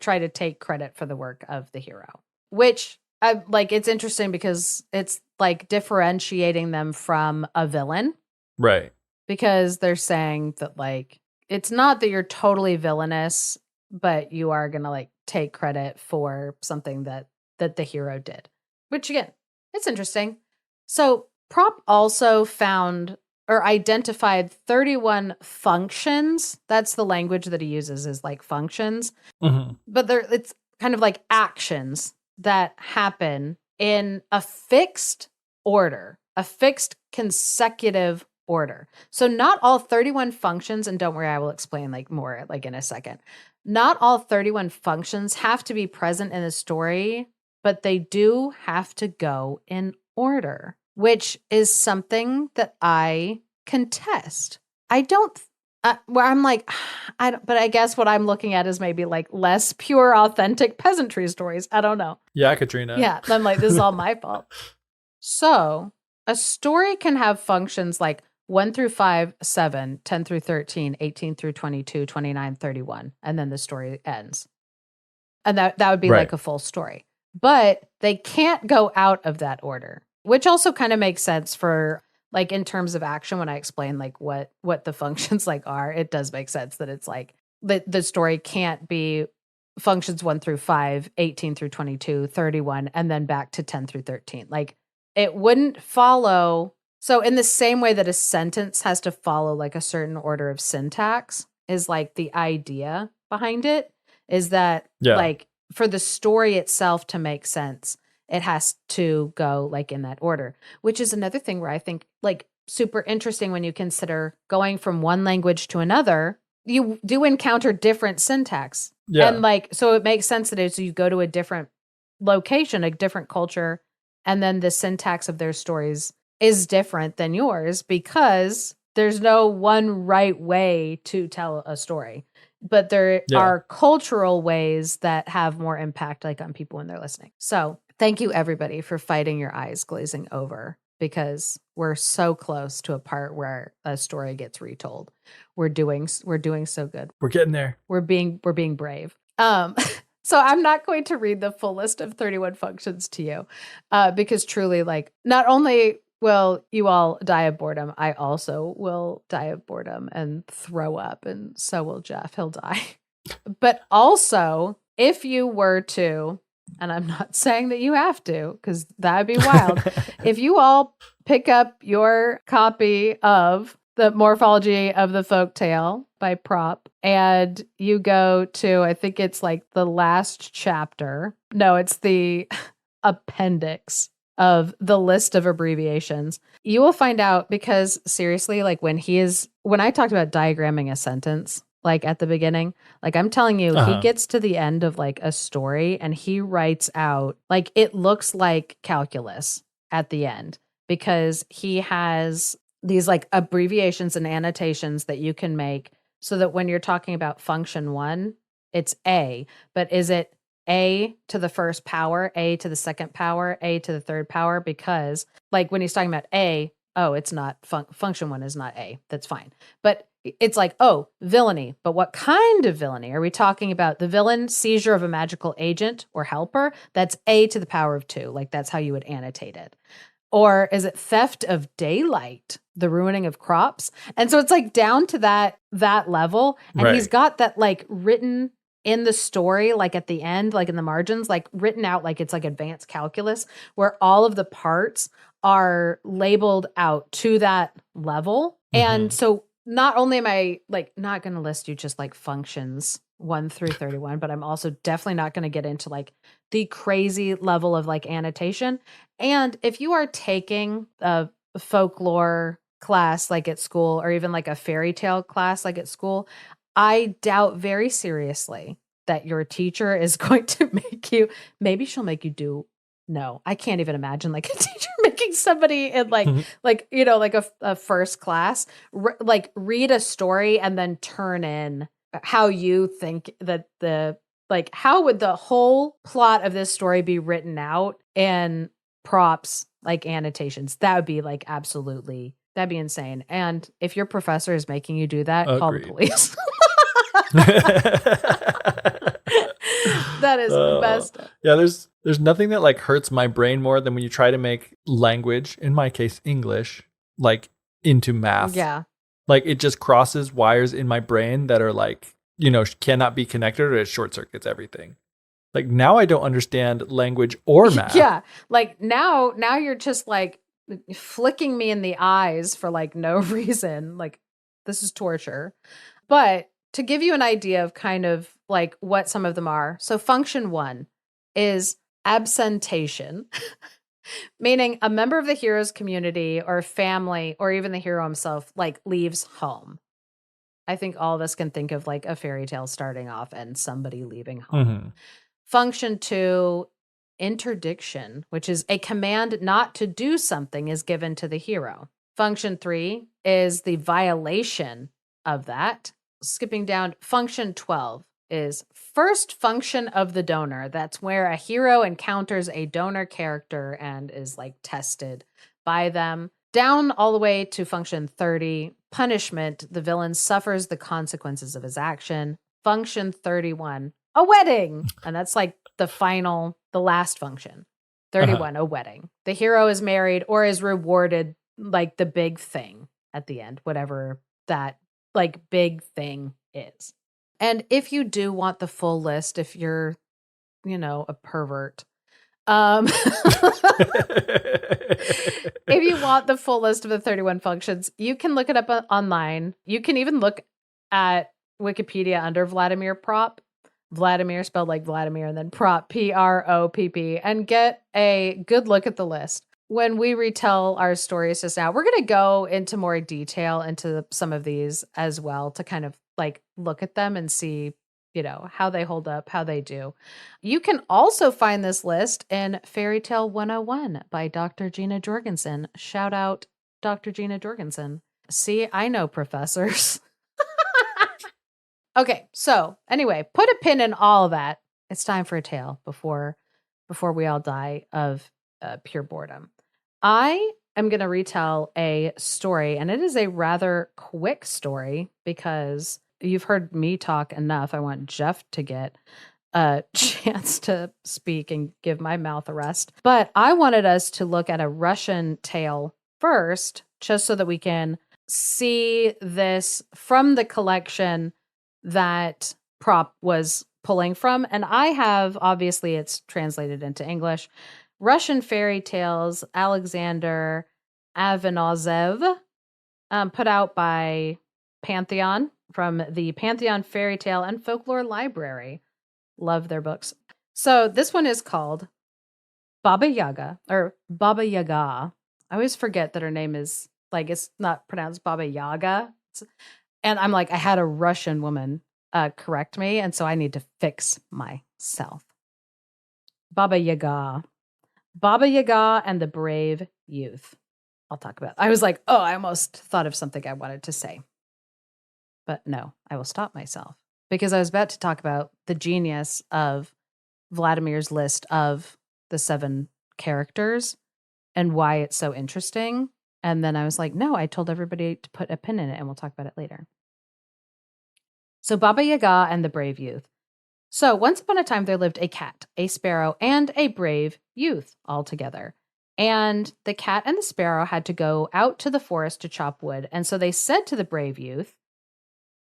try to take credit for the work of the hero, which I like. It's interesting because it's like differentiating them from a villain, right? Because they're saying that like it's not that you're totally villainous, but you are gonna like take credit for something that the hero did. Which again, it's interesting. So Propp also found or identified 31 functions. That's the language that he uses, is like functions. But it's kind of like actions that happen in a fixed order, a fixed consecutive order. So not all 31 functions, and don't worry, I will explain like more like in a second. Not all 31 functions have to be present in the story, but they do have to go in order, which is something that I contest. I don't, where I'm like, but I guess what I'm looking at is maybe like less pure, authentic peasantry stories. I don't know. Yeah, Katrina. Yeah. I'm like, this is all my fault. So a story can have functions like 1 through 5, 7, 10 through 13, 18 through 22, 29, 31, and then the story ends. And that would be like a full story. But they can't go out of that order, which also kind of makes sense for like in terms of action. When I explain like what the functions like are, it does make sense that it's like the story can't be functions 1 through 5, 18 through 22, 31, and then back to 10 through 13. Like it wouldn't follow. So in the same way that a sentence has to follow like a certain order of syntax, is like the idea behind it is that like for the story itself to make sense, it has to go like in that order, which is another thing where I think like super interesting when you consider going from one language to another, you do encounter different syntax. Yeah. And like, so it makes sense that as you go to a different location, a different culture, and then the syntax of their stories is different than yours because there's no one right way to tell a story. But there are cultural ways that have more impact like on people when they're listening. So thank you everybody for fighting your eyes glazing over, because we're so close to a part where a story gets retold. We're doing so good. We're getting there. We're being brave. So I'm not going to read the full list of 31 functions to you, because truly, like, not only will you all die of boredom, I also will die of boredom and throw up, and so will Geoff. He'll die. But also, if you were to, and I'm not saying that you have to, because that would be wild. If you all pick up your copy of The Morphology of the Folktale by Propp, and you go to, I think it's like the last chapter. No, it's the appendix of the list of abbreviations. You will find out, because seriously, like when I talked about diagramming a sentence, like at the beginning, like I'm telling you, he gets to the end of like a story and he writes out, like it looks like calculus at the end, because he has these like abbreviations and annotations that you can make so that when you're talking about function 1, it's A, but is it A to the first power, A to the second power, A to the third power? Because like when he's talking about A, oh, it's not function 1 is not A. That's fine. But it's like, oh, villainy. But what kind of villainy? Are we talking about the villain, seizure of a magical agent or helper? That's A to the power of 2. Like that's how you would annotate it. Or is it theft of daylight, the ruining of crops? And so it's like down to that level. And he's got that like written in the story, like at the end, like in the margins, like written out, like it's like advanced calculus, where all of the parts are labeled out to that level. And so not only am I like not going to list you just like functions 1 through 31, but I'm also definitely not going to get into like the crazy level of like annotation. And if you are taking a folklore class like at school, or even like a fairy tale class like at school, I doubt very seriously that your teacher is going to maybe she'll make you do. No, I can't even imagine like a teacher making somebody in like, like, you know, like a first class, like read a story and then turn in how you think that like, how would the whole plot of this story be written out in Propp's like annotations? That would be like absolutely, that'd be insane. And if your professor is making you do that, call the police. That is the best. Yeah, there's nothing that like hurts my brain more than when you try to make language, in my case English, like into math. Yeah. Like it just crosses wires in my brain that are like, you know, cannot be connected, or it short circuits everything. Like now I don't understand language or math. Yeah. Like now you're just like flicking me in the eyes for like no reason. Like this is torture. But to give you an idea of kind of like what some of them are. So function 1 is absentation, meaning a member of the hero's community or family, or even the hero himself, like leaves home. I think all of us can think of like a fairy tale starting off and somebody leaving home. Function 2, interdiction, which is a command not to do something is given to the hero. Function 3 is the violation of that. Skipping down, function 12 is first function of the donor. That's where a hero encounters a donor character and is like tested by them. Down all the way to function 30, punishment. The villain suffers the consequences of his action. Function 31, a wedding. And that's like the last function. 31, a wedding. The hero is married or is rewarded like the big thing at the end, whatever that like big thing is. And if you do want the full list, if you're, you know, a pervert, if you want the full list of the 31 functions, you can look it up online. You can even look at Wikipedia under Vladimir Propp. Vladimir spelled like Vladimir, and then Propp, Propp, and get a good look at the list. When we retell our stories just now, we're going to go into more detail into some of these as well to kind of like look at them and see, how they hold up, how they do. You can also find this list in Fairy Tale 101 by Dr. Gina Jorgensen. Shout out Dr. Gina Jorgensen. See, I know professors. Okay, so anyway, put a pin in all of that. It's time for a tale before we all die of pure boredom. I am going to retell a story, and it is a rather quick story because you've heard me talk enough. I want Geoff to get a chance to speak and give my mouth a rest. But I wanted us to look at a Russian tale first, just so that we can see this from the collection that Propp was pulling from. And I have, obviously, it's translated into English, Russian Fairy Tales, Alexander Avinozev, put out by Pantheon from the Pantheon Fairy Tale and Folklore Library. Love their books. So this one is called Baba Yaga, or Baba Yaga. I always forget that her name is, like, it's not pronounced Baba Yaga. And I'm like, I had a Russian woman correct me, and so I need to fix myself. Baba Yaga. Baba Yaga and the Brave Youth. I'll talk about. I was like, oh, I almost thought of something I wanted to say. But no, I will stop myself because I was about to talk about the genius of Vladimir's list of the 7 characters and why it's so interesting. And then I was like, no, I told everybody to put a pin in it and we'll talk about it later. So Baba Yaga and the Brave Youth. So once upon a time, there lived a cat, a sparrow, and a brave youth all together. And the cat and the sparrow had to go out to the forest to chop wood. And so they said to the brave youth,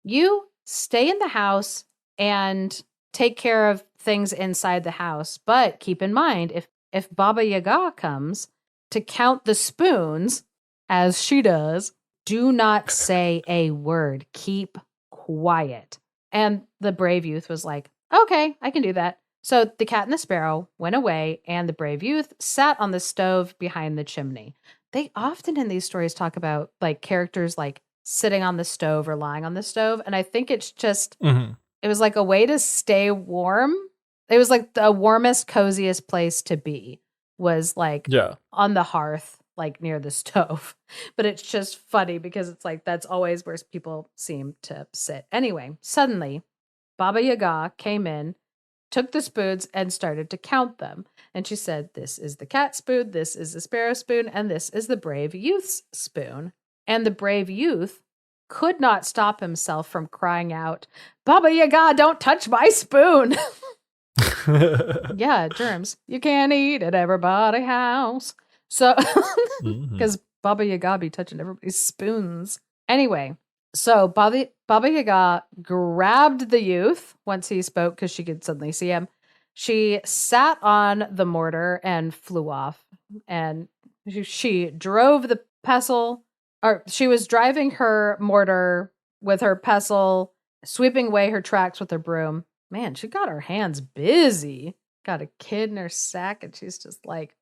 you stay in the house and take care of things inside the house. But keep in mind, if Baba Yaga comes to count the spoons, as she does, do not say a word. Keep quiet. And the brave youth was like, okay, I can do that. So the cat and the sparrow went away, and the brave youth sat on the stove behind the chimney. They often in these stories talk about like characters like sitting on the stove or lying on the stove. And I think it's just, it was like a way to stay warm. It was like the warmest, coziest place to be was like on the hearth, like near the stove. But it's just funny because it's like, that's always where people seem to sit. Anyway, suddenly Baba Yaga came in, took the spoons and started to count them. And she said, this is the cat spoon, this is the sparrow spoon, and this is the brave youth's spoon. And the brave youth could not stop himself from crying out, Baba Yaga, don't touch my spoon. Yeah, germs. You can't eat at everybody's house. So, because Baba Yaga be touching everybody's spoons. Anyway, so Baba Yaga grabbed the youth once he spoke because she could suddenly see him. She sat on the mortar and flew off. And she drove the pestle, or she was driving her mortar with her pestle, sweeping away her tracks with her broom. Man, she got her hands busy. Got a kid in her sack, and she's just like,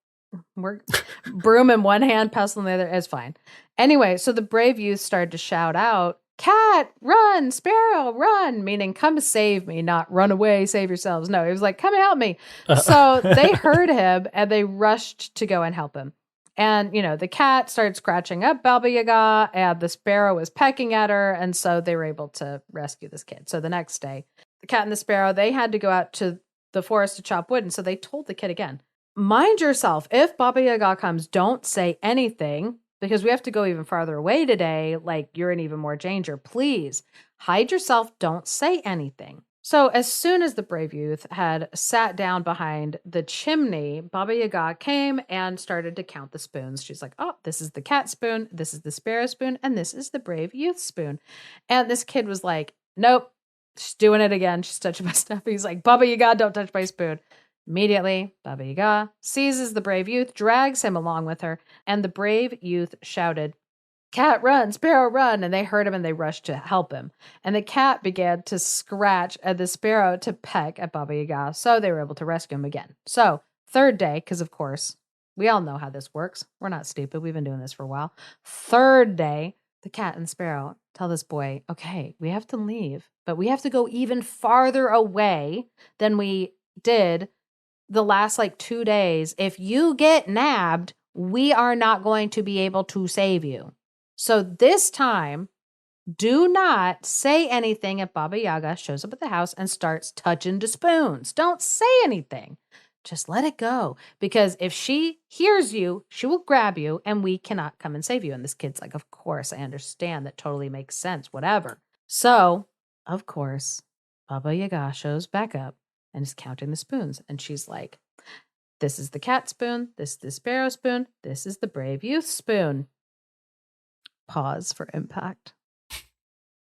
broom in one hand, pestle in the other. It's fine. Anyway, so the brave youth started to shout out, cat, run, sparrow, run, meaning come save me, not run away, save yourselves. No, he was like, come help me. So they heard him and they rushed to go and help him. And, the cat started scratching up Baba Yaga and the sparrow was pecking at her. And so they were able to rescue this kid. So the next day, the cat and the sparrow, they had to go out to the forest to chop wood. And so they told the kid again, mind yourself. If Baba Yaga comes, don't say anything because we have to go even farther away today. Like you're in even more danger. Please hide yourself. Don't say anything. So as soon as the brave youth had sat down behind the chimney, Baba Yaga came and started to count the spoons. She's like, oh, this is the cat spoon. This is the sparrow spoon. And this is the brave youth spoon. And this kid was like, nope, she's doing it again. She's touching my stuff. He's like, Baba Yaga, don't touch my spoon. Immediately, Baba Yaga seizes the brave youth, drags him along with her, and the brave youth shouted, cat run, sparrow run. And they heard him and they rushed to help him. And the cat began to scratch at the sparrow to peck at Baba Yaga. So they were able to rescue him again. So third day, because of course, we all know how this works. We're not stupid. We've been doing this for a while. Third day, the cat and sparrow tell this boy, okay, we have to leave, but we have to go even farther away than we did the last like 2 days. If you get nabbed, we are not going to be able to save you. So this time, do not say anything if Baba Yaga shows up at the house and starts touching the spoons. Don't say anything. Just let it go. Because if she hears you, she will grab you and we cannot come and save you. And this kid's like, of course, I understand. That totally makes sense. Whatever. So, of course, Baba Yaga shows back up and is counting the spoons. And she's like, this is the cat spoon. This is the sparrow spoon. This is the brave youth spoon. Pause for impact.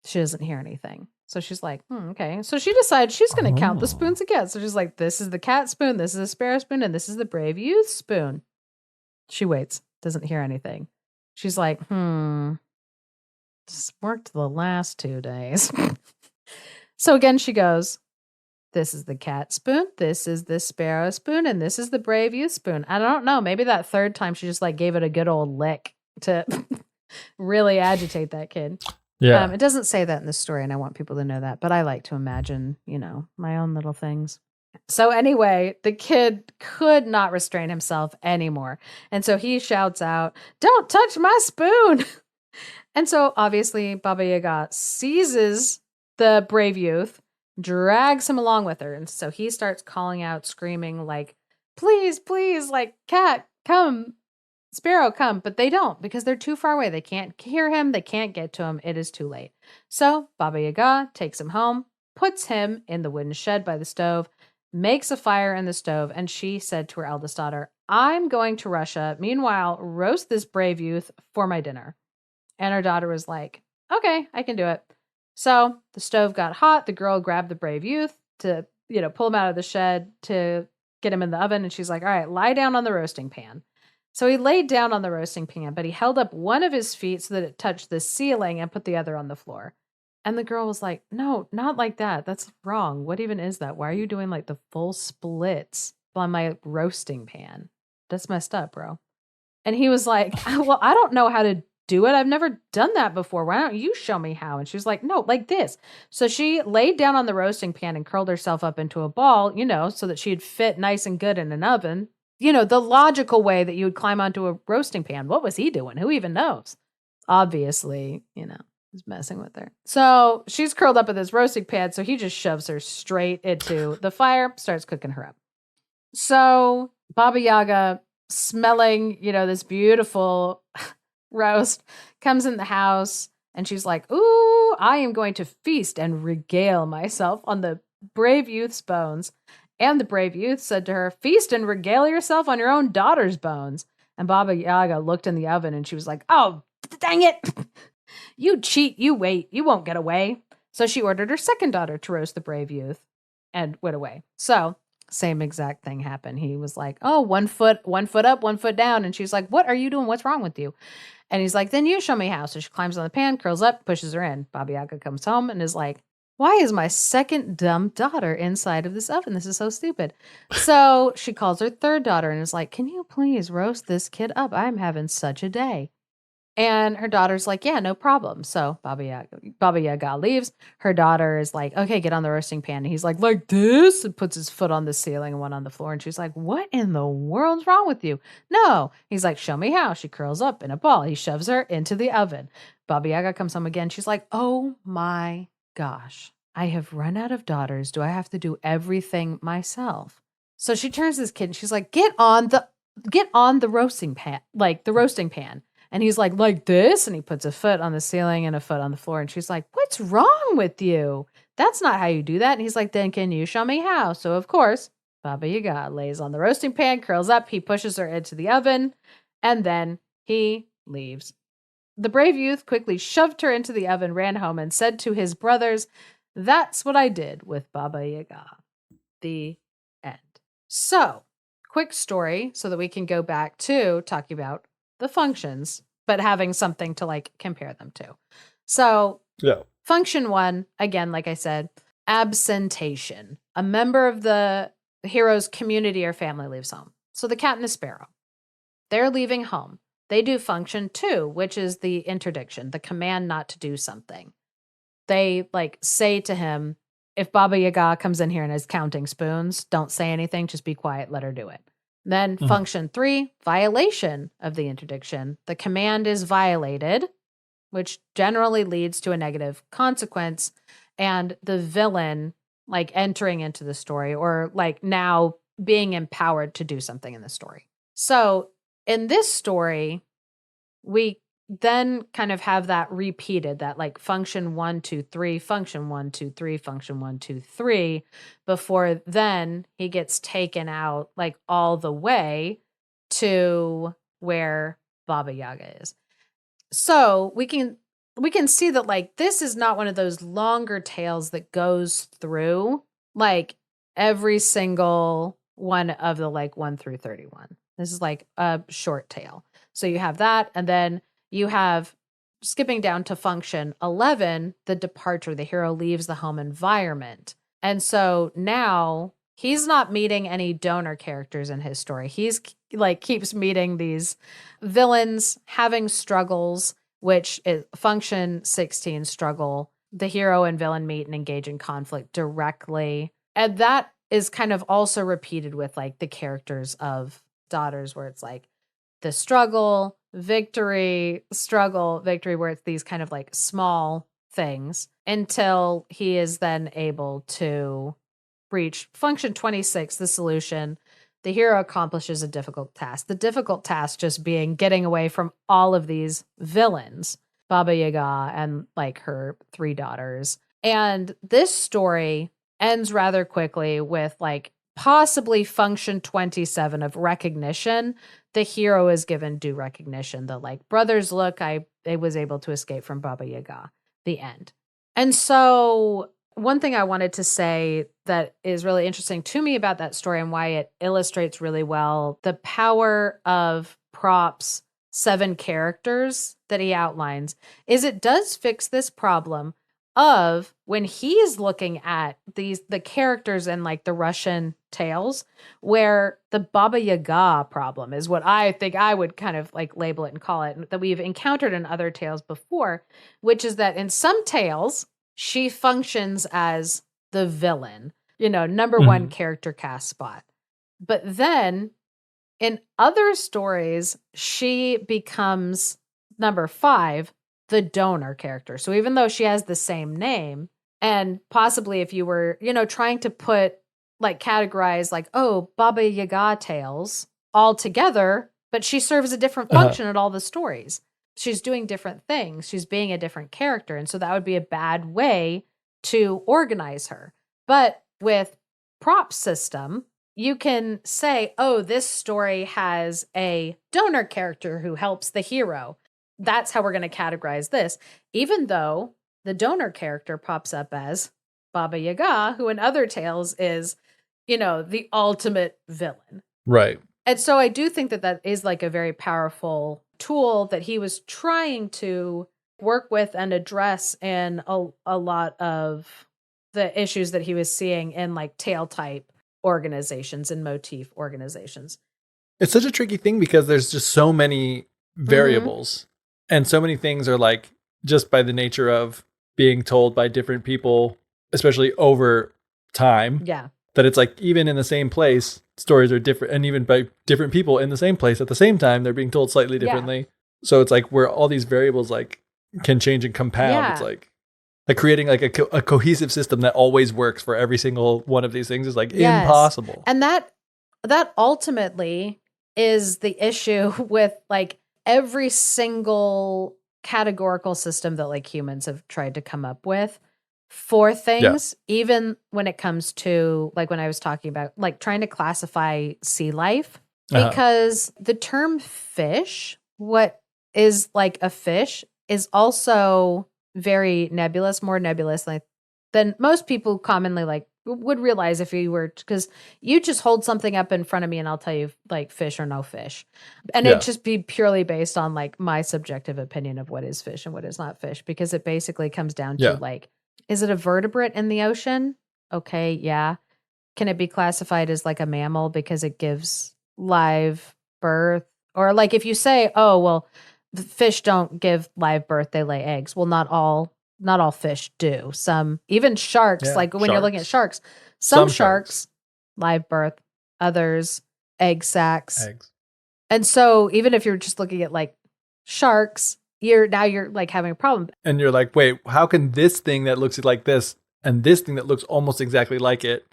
She doesn't hear anything. So she's like, okay. So she decides she's going to count the spoons again. So she's like, this is the cat spoon, this is the sparrow spoon, and this is the brave youth spoon. She waits, doesn't hear anything. She's like, just worked the last 2 days. So again, she goes, this is the cat spoon, this is the sparrow spoon, and this is the brave youth spoon. I don't know. Maybe that third time she just like gave it a good old lick to really agitate that kid. Yeah. It doesn't say that in the story, and I want people to know that, but I like to imagine, my own little things. So anyway, the kid could not restrain himself anymore. And so he shouts out, "Don't touch my spoon." And so obviously Baba Yaga seizes the brave youth, drags him along with her. And so he starts calling out, screaming like, please, please, like, cat, come. Sparrow, come, but they don't because they're too far away. They can't hear him. They can't get to him. It is too late. So Baba Yaga takes him home, puts him in the wooden shed by the stove, makes a fire in the stove, and she said to her eldest daughter, I'm going to Russia. Meanwhile, roast this brave youth for my dinner. And her daughter was like, okay, I can do it. So the stove got hot. The girl grabbed the brave youth to, pull him out of the shed to get him in the oven. And she's like, all right, lie down on the roasting pan. So he laid down on the roasting pan, but he held up one of his feet so that it touched the ceiling and put the other on the floor. And the girl was like, no, not like that. That's wrong. What even is that? Why are you doing like the full splits on my roasting pan? That's messed up, bro. And he was like, well, I don't know how to do it. I've never done that before. Why don't you show me how? And she was like, no, like this. So she laid down on the roasting pan and curled herself up into a ball, so that she'd fit nice and good in an oven. The logical way that you would climb onto a roasting pan. What was he doing? Who even knows? Obviously, he's messing with her. So she's curled up in this roasting pan. So he just shoves her straight into the fire, starts cooking her up. So Baba Yaga, smelling, this beautiful roast, comes in the house and she's like, ooh, I am going to feast and regale myself on the brave youth's bones. And the brave youth said to her, feast and regale yourself on your own daughter's bones. And Baba Yaga looked in the oven and she was like, oh, dang it. You cheat, you wait, you won't get away. So she ordered her second daughter to roast the brave youth and went away. So same exact thing happened. He was like, oh, 1 foot up, 1 foot down. And she's like, what are you doing? What's wrong with you? And he's like, then you show me how. So she climbs on the pan, curls up, pushes her in. Baba Yaga comes home and is like, why is my second dumb daughter inside of this oven? This is so stupid. So she calls her third daughter and is like, can you please roast this kid up? I'm having such a day. And her daughter's like, yeah, no problem. So Baba Yaga leaves. Her daughter is like, okay, get on the roasting pan. And he's like this, and puts his foot on the ceiling and one on the floor. And she's like, what in the world's wrong with you? No. He's like, show me how. She curls up in a ball. He shoves her into the oven. Baba Yaga comes home again. She's like, oh my gosh, I have run out of daughters. Do I have to do everything myself? So she turns to this kid and she's like, get on the roasting pan, like the roasting pan. And he's like this. And he puts a foot on the ceiling and a foot on the floor. And she's like, what's wrong with you? That's not how you do that. And he's like, then can you show me how? So of course, Baba Yaga lays on the roasting pan, curls up. He pushes her into the oven and then he leaves. The brave youth quickly shoved her into the oven, ran home, and said to his brothers, that's what I did with Baba Yaga. The end. So, quick story so that we can go back to talking about the functions but having something to like compare them to. So Yeah. function 1, again, like I said, absentation. A member of the hero's community or family leaves home. So the cat and the sparrow, they're leaving home. They do function 2, which is the interdiction, the command not to do something. They like say to him, if Baba Yaga comes in here and is counting spoons, don't say anything, just be quiet, let her do it. Then function 3, violation of the interdiction. The command is violated, which generally leads to a negative consequence, and the villain like entering into the story or like now being empowered to do something in the story. So in this story, we then kind of have that repeated, that like function 1, 2, 3, function 1, 2, 3, function 1, 2, 3, before then he gets taken out like all the way to where Baba Yaga is. So we can see that like this is not one of those longer tales that goes through like every single one of the like 1 through 31. This is like a short tale. So you have that, and then you have, skipping down to function 11, the departure. The hero leaves the home environment. And so now he's not meeting any donor characters in his story. He's like keeps meeting these villains, having struggles, which is function 16 struggle. The hero and villain meet and engage in conflict directly. And that is kind of also repeated with like the characters of Daughters, where it's like the struggle, victory, struggle, victory, where it's these kind of like small things until he is then able to reach function 26, the solution. The hero accomplishes a difficult task. The difficult task just being getting away from all of these villains, Baba Yaga and like her 3 daughters. And this story ends rather quickly with like possibly function 27 of recognition. The hero is given due recognition. The like, brothers, look, I was able to escape from Baba Yaga. The end. And so one thing I wanted to say that is really interesting to me about that story and why it illustrates really well the power of Propp's 7 characters that he outlines is it does fix this problem of when he's looking at the characters in like the Russian tales, where the Baba Yaga problem is what I think I would kind of like label it and call it, that we've encountered in other tales before, which is that in some tales, she functions as the villain, number 1 character cast spot. But then in other stories, she becomes number 5, the donor character. So even though she has the same name, and possibly if you were, trying to put like categorize like, oh, Baba Yaga tales all together, but she serves a different function at all the stories. She's doing different things. She's being a different character. And so that would be a bad way to organize her. But with Propp system, you can say, oh, this story has a donor character who helps the hero. That's how we're going to categorize this, even though the donor character pops up as Baba Yaga, who in other tales is, the ultimate villain. Right. And so I do think that that is like a very powerful tool that he was trying to work with and address in a lot of the issues that he was seeing in like tale type organizations and motif organizations. It's such a tricky thing because there's just so many variables and so many things are like just by the nature of being told by different people, especially over time. Yeah. That it's like even in the same place, stories are different, and even by different people in the same place at the same time, they're being told slightly differently. Yeah. So it's like where all these variables like can change and compound. Yeah. It's like creating like a cohesive system that always works for every single one of these things is like impossible. And that ultimately is the issue with like every single categorical system that like humans have tried to come up with for things, even when it comes to like when I was talking about like trying to classify sea life, because the term fish, what is like a fish, is also very nebulous, more nebulous than most people commonly like would realize if you were, because you just hold something up in front of me and I'll tell you like fish or no fish. And Yeah. it'd just be purely based on like my subjective opinion of what is fish and what is not fish, because it basically comes down to Yeah. like, is it a vertebrate in the ocean? Okay, yeah. Can it be classified as like a mammal because it gives live birth? Or like if you say, oh, well, fish don't give live birth, they lay eggs. Well, not all fish do. Some, even sharks, Yeah, like when you're looking at sharks. sharks, some Some sharks. sharks live birth, others egg sacs. Eggs. And so even if you're just looking at like sharks, you're like having a problem. And you're like, wait, how can this thing that looks like this and this thing that looks almost exactly like it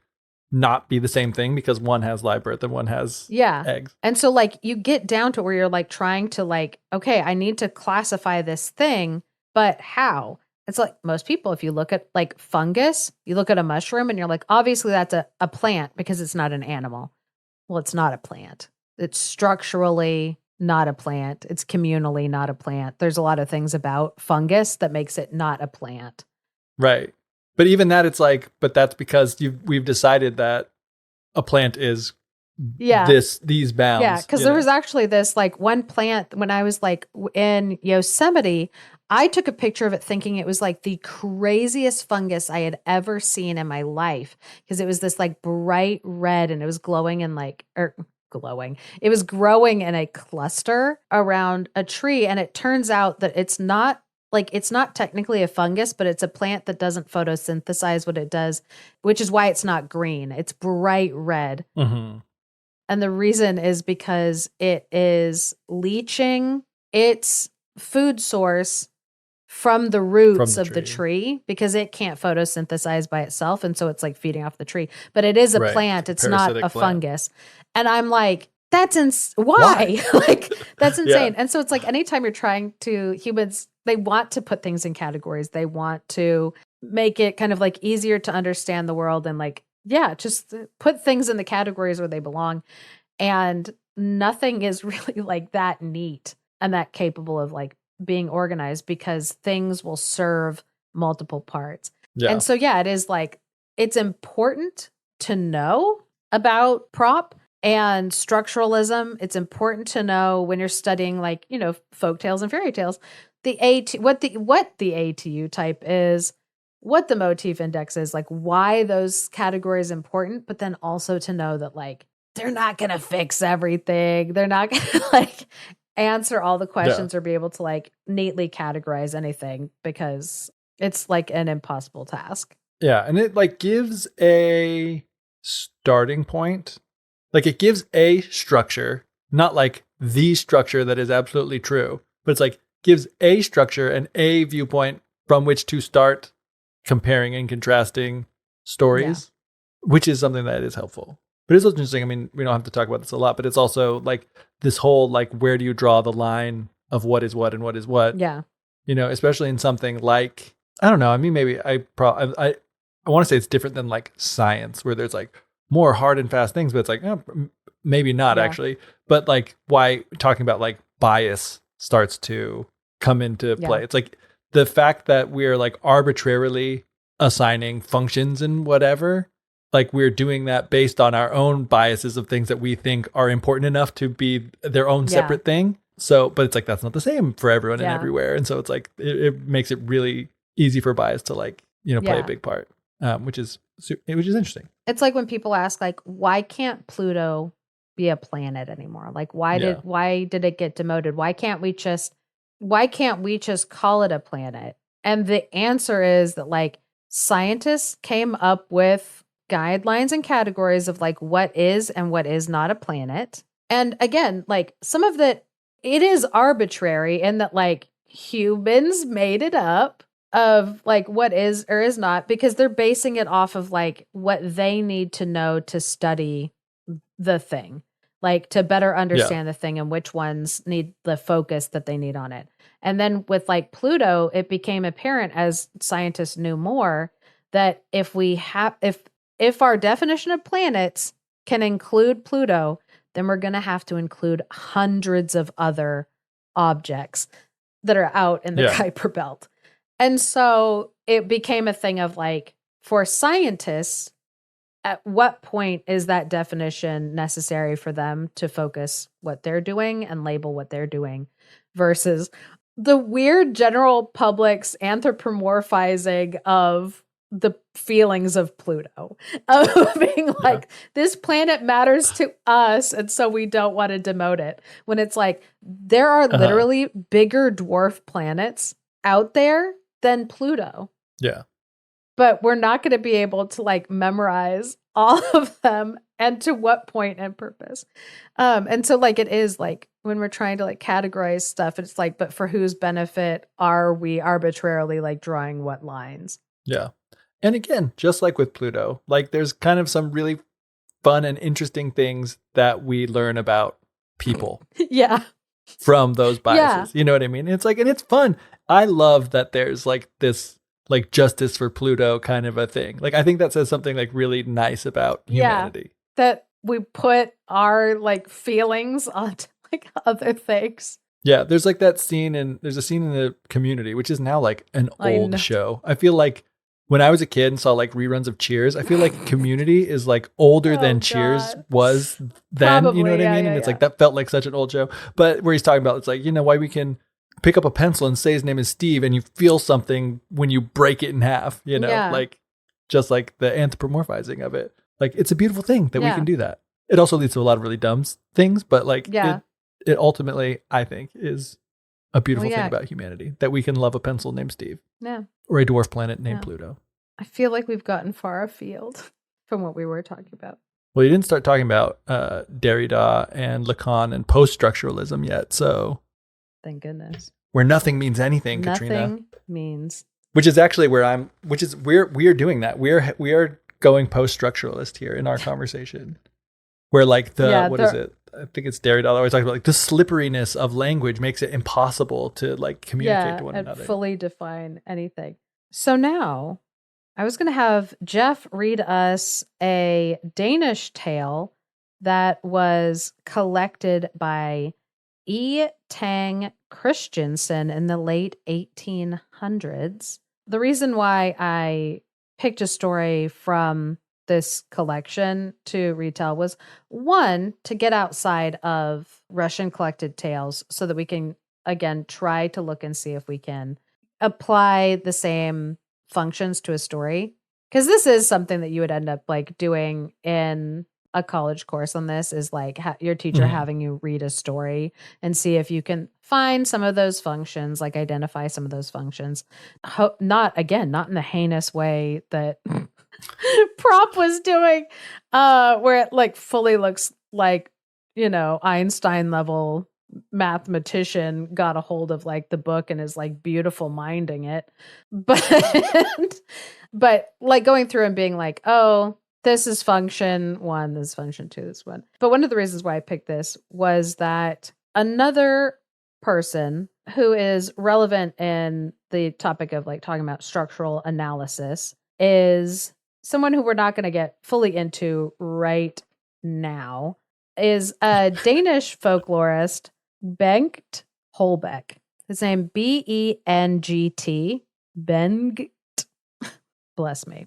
not be the same thing, because one has live birth and one has eggs? And so like you get down to where you're like trying to like, okay, I need to classify this thing, but how? It's like most people, if you look at like fungus, you look at a mushroom and you're like, obviously that's a plant because it's not an animal. Well, it's not a plant. It's structurally not a plant. It's communally not a plant. There's a lot of things about fungus that makes it not a plant. Right. But even that, it's like, but that's because we've decided that a plant is these bounds. Yeah, because there was actually this like one plant when I was like in Yosemite, I took a picture of it thinking it was like the craziest fungus I had ever seen in my life, because it was this like bright red and it was glowing and like, or glowing. It was growing in a cluster around a tree. And it turns out that it's not technically a fungus, but it's a plant that doesn't photosynthesize what it does, which is why it's not green. It's bright red. Mm-hmm. And the reason is because it is leaching its food source from the roots of the tree, because it can't photosynthesize by itself. And so it's like feeding off the tree. But it is a plant. It's not a fungus. And I'm like, why? Like, that's insane. And so it's like anytime humans, they want to put things in categories. They want to make it kind of like easier to understand the world and like, just put things in the categories where they belong. And nothing is really like that neat and that capable of like being organized, because things will serve multiple parts. Yeah. And so, it is like, it's important to know about Propp and structuralism. It's important to know when you're studying like, folk tales and fairy tales, what the ATU type is, what the motif index is, like why those categories are important, but then also to know that like, they're not going to fix everything. They're not going to like answer all the questions or be able to like neatly categorize anything, because it's like an impossible task. Yeah. And it like gives a starting point. Like it gives a structure, not like the structure that is absolutely true, but it's like gives a structure and a viewpoint from which to start comparing and contrasting stories, which is something that is helpful. But it's also interesting. I mean, we don't have to talk about this a lot, but it's also like this whole, like, where do you draw the line of what is what and what is what? Yeah. Especially in something like, I don't know. I mean, maybe I want to say it's different than like science, where there's like more hard and fast things, but it's like, maybe not actually. But like why talking about like bias starts to come into play. It's like the fact that we're like arbitrarily assigning functions and whatever, like we're doing that based on our own biases of things that we think are important enough to be their own separate thing. So, but it's like, that's not the same for everyone and everywhere. And so it's like, it makes it really easy for bias to like, play a big part, which is interesting. It's like when people ask like, why can't Pluto be a planet anymore? Like, why did it get demoted? Why can't we just call it a planet? And the answer is that like scientists came up with guidelines and categories of like what is and what is not a planet. And again, like some of it is arbitrary in that like humans made it up of like what is or is not, because they're basing it off of like what they need to know to study the thing, like to better understand the thing and which ones need the focus that they need on it. And then with like Pluto, it became apparent as scientists knew more that if our definition of planets can include Pluto, then we're going to have to include hundreds of other objects that are out in the Kuiper Belt. And so it became a thing of like, for scientists, at what point is that definition necessary for them to focus what they're doing and label what they're doing versus the weird general public's anthropomorphizing of the feelings of Pluto, of being like, this planet matters to us, and so we don't want to demote it. When it's like, there are literally bigger dwarf planets out there than Pluto. Yeah. But we're not going to be able to like memorize all of them and to what point and purpose. And so like it is like when we're trying to like categorize stuff, it's like, but for whose benefit are we arbitrarily like drawing what lines? Yeah. And again, just like with Pluto, like there's kind of some really fun and interesting things that we learn about people. Yeah. From those biases. You know what I mean? It's like, and it's fun. I love that there's like this like justice for Pluto kind of a thing. Like I think that says something like really nice about humanity. That we put our like feelings onto like other things. Yeah, there's like that scene in there's a scene in the Community, which is now like an old show. I feel like when I was a kid and saw like reruns of Cheers, I feel like Community is like older than Cheers was then. Probably, you know what I mean? And it's like that felt like such an old show. But where he's talking about it's like, you know, why we can pick up a pencil and say his name is Steve and you feel something when you break it in half, you know, like just like the anthropomorphizing of it. Like it's a beautiful thing that we can do that. It also leads to a lot of really dumb things, but like it ultimately, I think, is a beautiful thing about humanity that we can love a pencil named Steve. Yeah. Or a dwarf planet named Pluto. I feel like we've gotten far afield from what we were talking about. Well, you didn't start talking about Derrida and Lacan and post-structuralism yet, so... Thank goodness. Where nothing means anything, Katrina. Nothing means... Which is actually where we are doing that. We are going post-structuralist here in our conversation. Where like what is it? I think it's Derrida always talks about like the slipperiness of language makes it impossible to like communicate to one another. And fully define anything. So now I was going to have Geoff read us a Danish tale that was collected by E. Tang Christensen in the late 1800s. The reason why I picked a story from this collection to retell was one, to get outside of Russian collected tales so that we can, again, try to look and see if we can apply the same functions to a story. Because this is something that you would end up like doing in a college course on this is like your teacher having you read a story and see if you can find some of those functions, like identify some of those functions. Not in the heinous way that Propp was doing, where it like fully looks like, you know, Einstein level mathematician got a hold of like the book and is like beautiful minding it. But like going through and being like, oh, this is function one, this is function two, this one. But one of the reasons why I picked this was that another person who is relevant in the topic of like talking about structural analysis is someone who we're not going to get fully into right now, is a Danish folklorist, Bengt Holbæk. His name Bengt. Bengt. Bless me.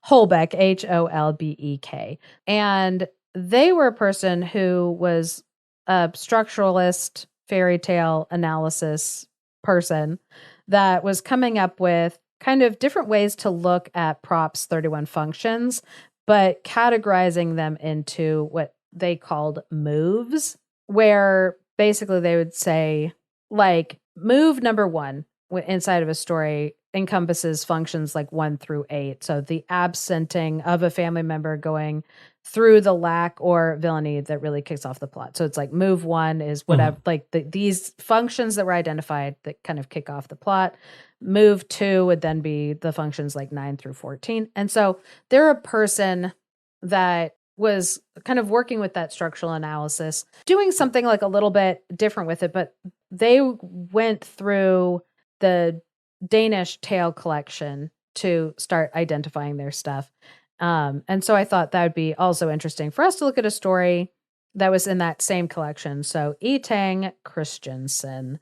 Holbæk, Holbek. And they were a person who was a structuralist fairy tale analysis person that was coming up with kind of different ways to look at Propp's 31 functions, but categorizing them into what they called moves, where basically they would say, like, move number one inside of a story encompasses functions like 1 through 8. So the absenting of a family member going through the lack or villainy that really kicks off the plot. So it's like move 1 is whatever, like these functions that were identified that kind of kick off the plot. Move 2 would then be the functions like 9 through 14. And so they're a person that was kind of working with that structural analysis, doing something like a little bit different with it, but they went through the Danish tale collection to start identifying their stuff. And so I thought that would be also interesting for us to look at a story that was in that same collection. So Etang Christensen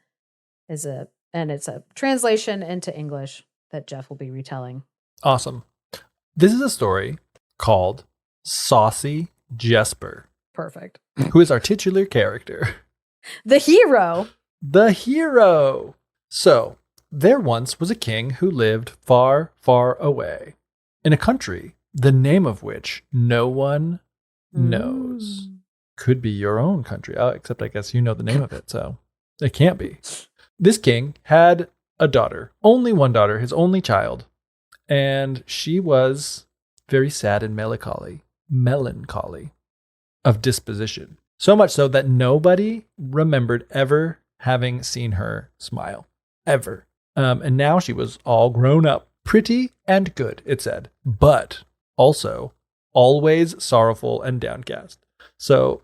it's a translation into English that Geoff will be retelling. Awesome. This is a story called Saucy Jesper, Perfect. who is our titular character. The hero. The hero. So, there once was a king who lived far, far away in a country, the name of which no one knows. Could be your own country, except I guess you know the name of it, so it can't be. This king had a daughter, only one daughter, his only child, and she was very sad and melancholy of disposition. So much so that nobody remembered ever having seen her smile, ever. And now she was all grown up, pretty and good, it said, but also always sorrowful and downcast. So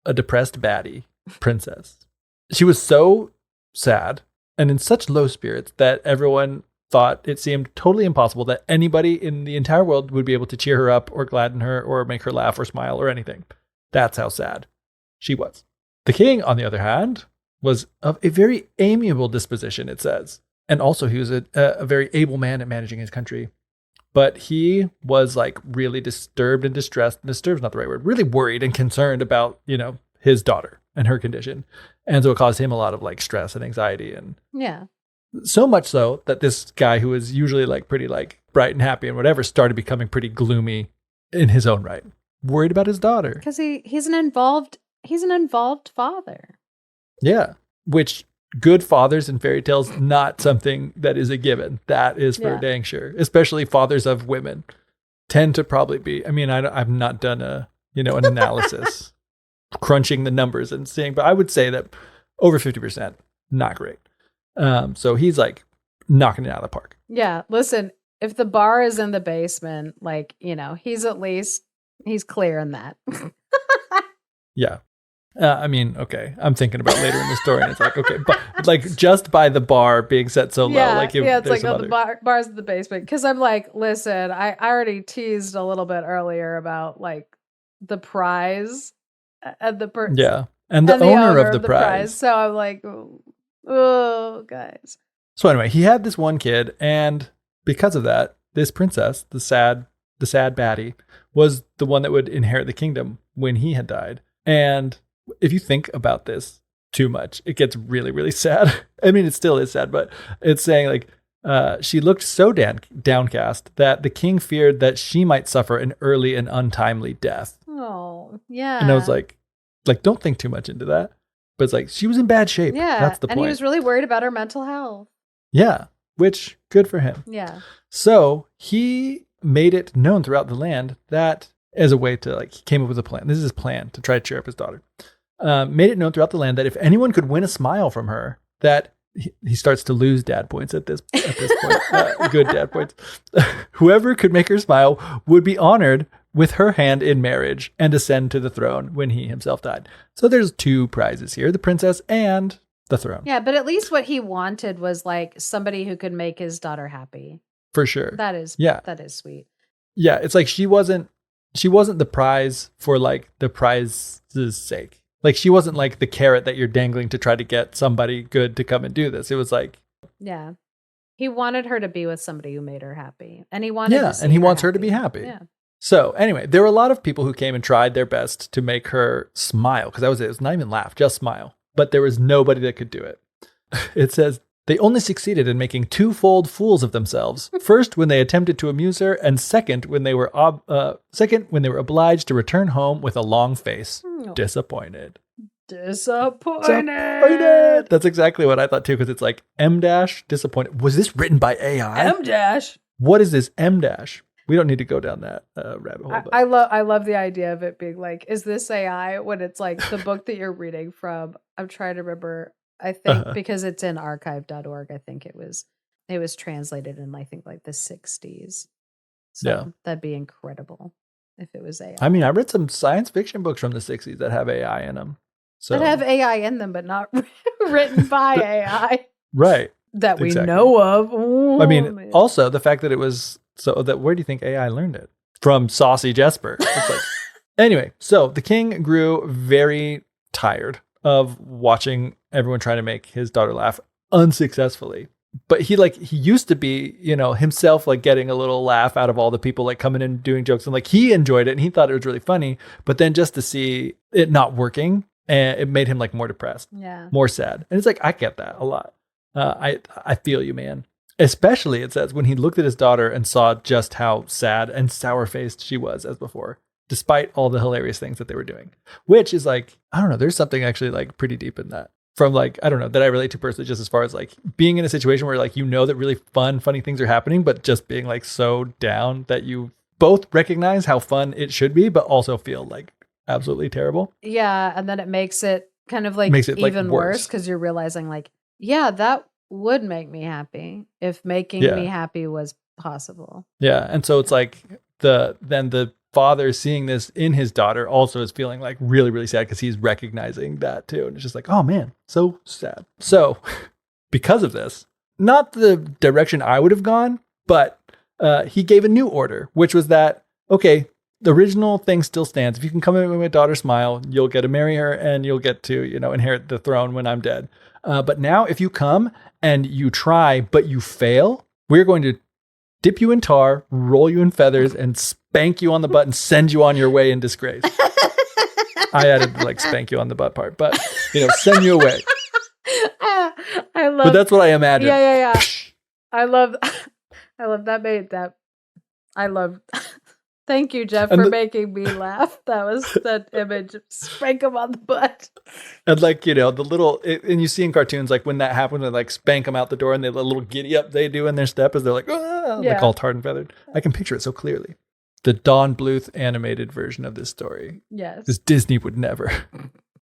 a depressed baddie princess. She was so sad and in such low spirits that everyone thought it seemed totally impossible that anybody in the entire world would be able to cheer her up or gladden her or make her laugh or smile or anything. That's how sad she was. The king, on the other hand, was of a very amiable disposition, it says. And also he was a very able man at managing his country. But he was like really disturbed and distressed. Disturbed is not the right word. Really worried and concerned about, his daughter and her condition. And so it caused him a lot of like stress and anxiety. And Yeah. so much so that this guy who was usually like pretty like bright and happy and whatever started becoming pretty gloomy in his own right. Worried about his daughter. Because he's an involved father. Yeah. Which good fathers in fairy tales, not something that is a given. That is for dang sure. Especially fathers of women tend to probably be. I mean, I've not done an analysis, crunching the numbers and seeing, but I would say that over 50%, not great. So he's like knocking it out of the park. Yeah. Listen, if the bar is in the basement, like, he's clear in that. Yeah. I mean, okay. I'm thinking about later in the story, and it's like, okay, but like just by the bar being set so low, it's like the bar's in the basement. Because I'm like, listen, I already teased a little bit earlier about like the prize and the person, and the owner of the prize. So I'm like, oh, guys. So anyway, he had this one kid, and because of that, this princess, the sad baddie, was the one that would inherit the kingdom when he had died. And if you think about this too much, it gets really, really sad. I mean, it still is sad, but it's saying like she looked so downcast that the king feared that she might suffer an early and untimely death. Oh, yeah. And I was like, don't think too much into that. But it's like, she was in bad shape. Yeah. That's the point. And he was really worried about her mental health. Yeah. Which, good for him. Yeah. So he made it known throughout the land that as a way to he came up with a plan. This is his plan to try to cheer up his daughter. Made it known throughout the land that if anyone could win a smile from her, that he starts to lose dad points at this point, good dad points. Whoever could make her smile would be honored with her hand in marriage and ascend to the throne when he himself died. So there's two prizes here, the princess and the throne. Yeah, but at least what he wanted was like somebody who could make his daughter happy. For sure. That is sweet. Yeah, it's like she wasn't the prize for like the prize's sake. Like she wasn't like the carrot that you're dangling to try to get somebody good to come and do this. It was like, yeah, he wanted her to be with somebody who made her happy, and he wanted and he wants her to be happy. Yeah. So anyway, there were a lot of people who came and tried their best to make her smile, because that was it. It was not even laugh, just smile. But there was nobody that could do it. It says they only succeeded in making twofold fools of themselves. First, when they attempted to amuse her, and second, when they were obliged to return home with a long face. Disappointed. That's exactly what I thought too, because it's like M dash disappointed. Was this written by AI? M dash. What is this M dash? We don't need to go down that rabbit hole. I love the idea of it being like, is this AI? When it's like the book that you're reading from. I'm trying to remember. I think because it's in archive.org. I think it was translated in I think like the 60s. So that'd be incredible if it was AI. I mean, I read some science fiction books from the 60s that have AI in them. That have AI in them, but not written by AI. Right. That we know of. Ooh, I mean, also the fact that it was where do you think AI learned it? From Saucy Jesper. It's like, anyway, so the king grew very tired of watching everyone trying to make his daughter laugh unsuccessfully. but he used to be, himself like getting a little laugh out of all the people like coming in and doing jokes, and like he enjoyed it and he thought it was really funny. But then just to see it not working, and it made him like more depressed, more sad. And it's like, I get that a lot. I feel you, man. Especially, it says, when he looked at his daughter and saw just how sad and sour-faced she was as before, despite all the hilarious things that they were doing. Which is like, I don't know, there's something actually like pretty deep in that. From like, I don't know, that I relate to personally, just as far as like being in a situation where like, that really funny things are happening, but just being like so down that you both recognize how fun it should be, but also feel like absolutely terrible. Yeah. And then it makes it kind of like even worse because you're realizing like, yeah, that would make me happy if making me happy was possible. Yeah. And so it's like the father seeing this in his daughter also is feeling like really, really sad because he's recognizing that too. And it's just like, oh man, so sad. So because of this, not the direction I would have gone, but he gave a new order, which was that, okay, the original thing still stands. If you can come in with my daughter smile, you'll get to marry her and you'll get to, inherit the throne when I'm dead. But now if you come and you try, but you fail, we're going to dip you in tar, roll you in feathers, and spank you on the butt and send you on your way in disgrace. I added like spank you on the butt part, but send you away. But that's what I imagine. Yeah. I love that. Thank you, Geoff, for making me laugh. That was that image. Spank him on the butt. And like, the little, and you see in cartoons, like when that happens, they like spank them out the door and they, the little giddy up they do in their step as they're like, like all tarred and feathered. I can picture it so clearly. The Don Bluth animated version of this story. Yes. Because Disney would never.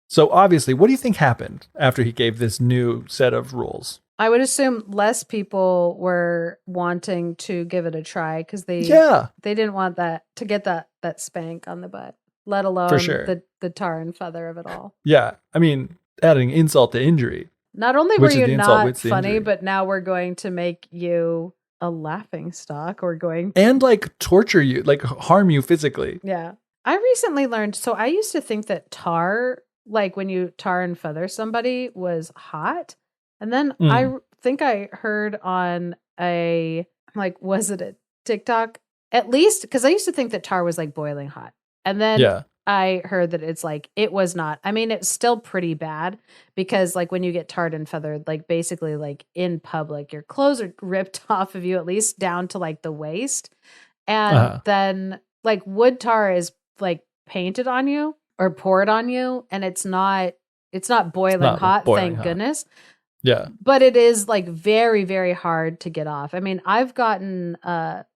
So obviously, what do you think happened after he gave this new set of rules? I would assume less people were wanting to give it a try because they didn't want to get that spank on the butt, let alone for sure. the tar and feather of it all. Yeah. I mean, adding insult to injury. Not only were you not funny, but now we're going to make you a laughing stock. We're going and like torture you, like harm you physically. Yeah. I recently learned, so I used to think that tar, like when you tar and feather somebody, was hot. And then I think I heard on was it a TikTok? At least, because I used to think that tar was like boiling hot. And then I heard that it's like, it was not. I mean, it's still pretty bad because like when you get tarred and feathered, like basically like in public, your clothes are ripped off of you, at least down to like the waist. And then like wood tar is like painted on you or poured on you. And it's not boiling hot, thank goodness. Yeah. But it is like very, very hard to get off. I mean, I've gotten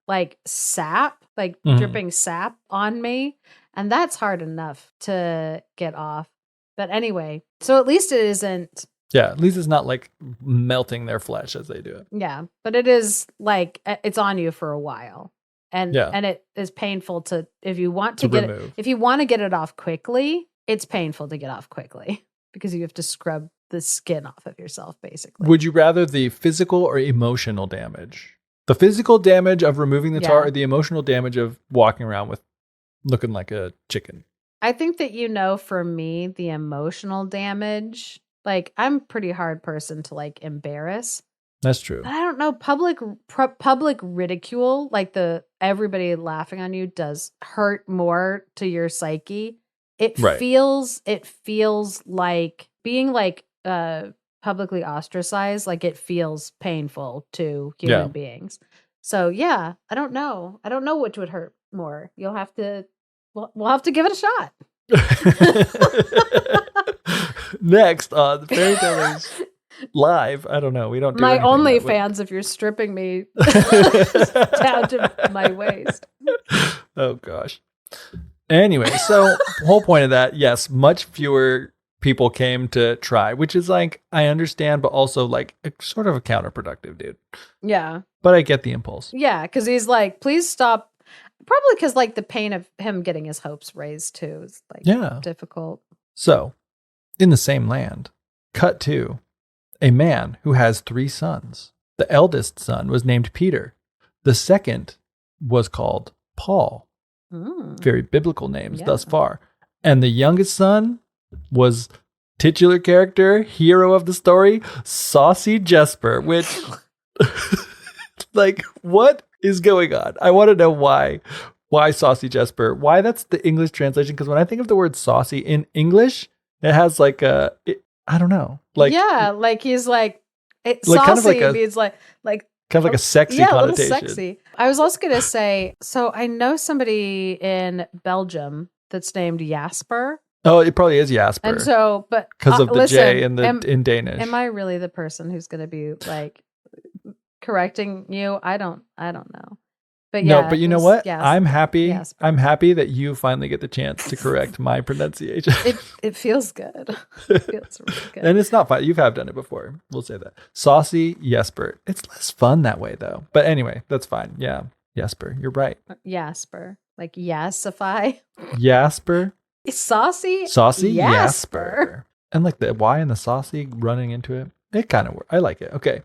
like sap, like dripping sap on me, and that's hard enough to get off. But anyway, so at least it isn't. Yeah, at least it's not like melting their flesh as they do it. Yeah, but it is like it's on you for a while. And it is painful to if you want to get it, if you want to get it off quickly, it's painful to get off quickly because you have to scrub the skin off of yourself, basically. Would you rather the physical or emotional damage? The physical damage of removing the tar or the emotional damage of walking around with looking like a chicken? I think that, for me, the emotional damage, like I'm a pretty hard person to like embarrass. That's true. But I don't know, public ridicule, like everybody laughing on you does hurt more to your psyche. It feels like being like publicly ostracized, like it feels painful to human beings. So I don't know which would hurt more. We'll have to give it a shot. Next on the Fairy Tellers Live. I don't know. We don't do my OnlyFans if you're stripping me down to my waist. Oh gosh. Anyway, so the whole point of that, yes, much fewer people came to try, which is like, I understand, but also like sort of a counterproductive, dude. Yeah. But I get the impulse. Yeah, because he's like, please stop. Probably because like the pain of him getting his hopes raised too is like difficult. So, in the same land, cut to a man who has 3 sons. The eldest son was named Peter. The second was called Paul. Very biblical names thus far. And the youngest son was titular character, hero of the story, Saucy Jesper, which Like, what is going on? I want to know why saucy Jesper, why that's the English translation. Because when I think of the word saucy in English, it has like I don't know. Like, yeah, like he's like, like saucy kind of like a, means like kind of like a sexy yeah, a little connotation. sexy. I was also gonna say, so I know somebody in Belgium that's named Jasper. Oh, it probably is Jasper. And so, but because of the listen, J in Danish. Am I really the person who's gonna be like correcting you? I don't know. But yeah, no, but you know what? I'm happy. Jasper. I'm happy that you finally get the chance to correct my pronunciation. It feels good. It feels really good. And it's not fun. You have done it before. We'll say that. Saucy Jesper. It's less fun that way though. But anyway, that's fine. Yeah. Jesper. You're right. Jasper. Like yassify. Jasper. Saucy Jasper. And like the Y and the saucy running into it. It kind of works. I like it. Okay.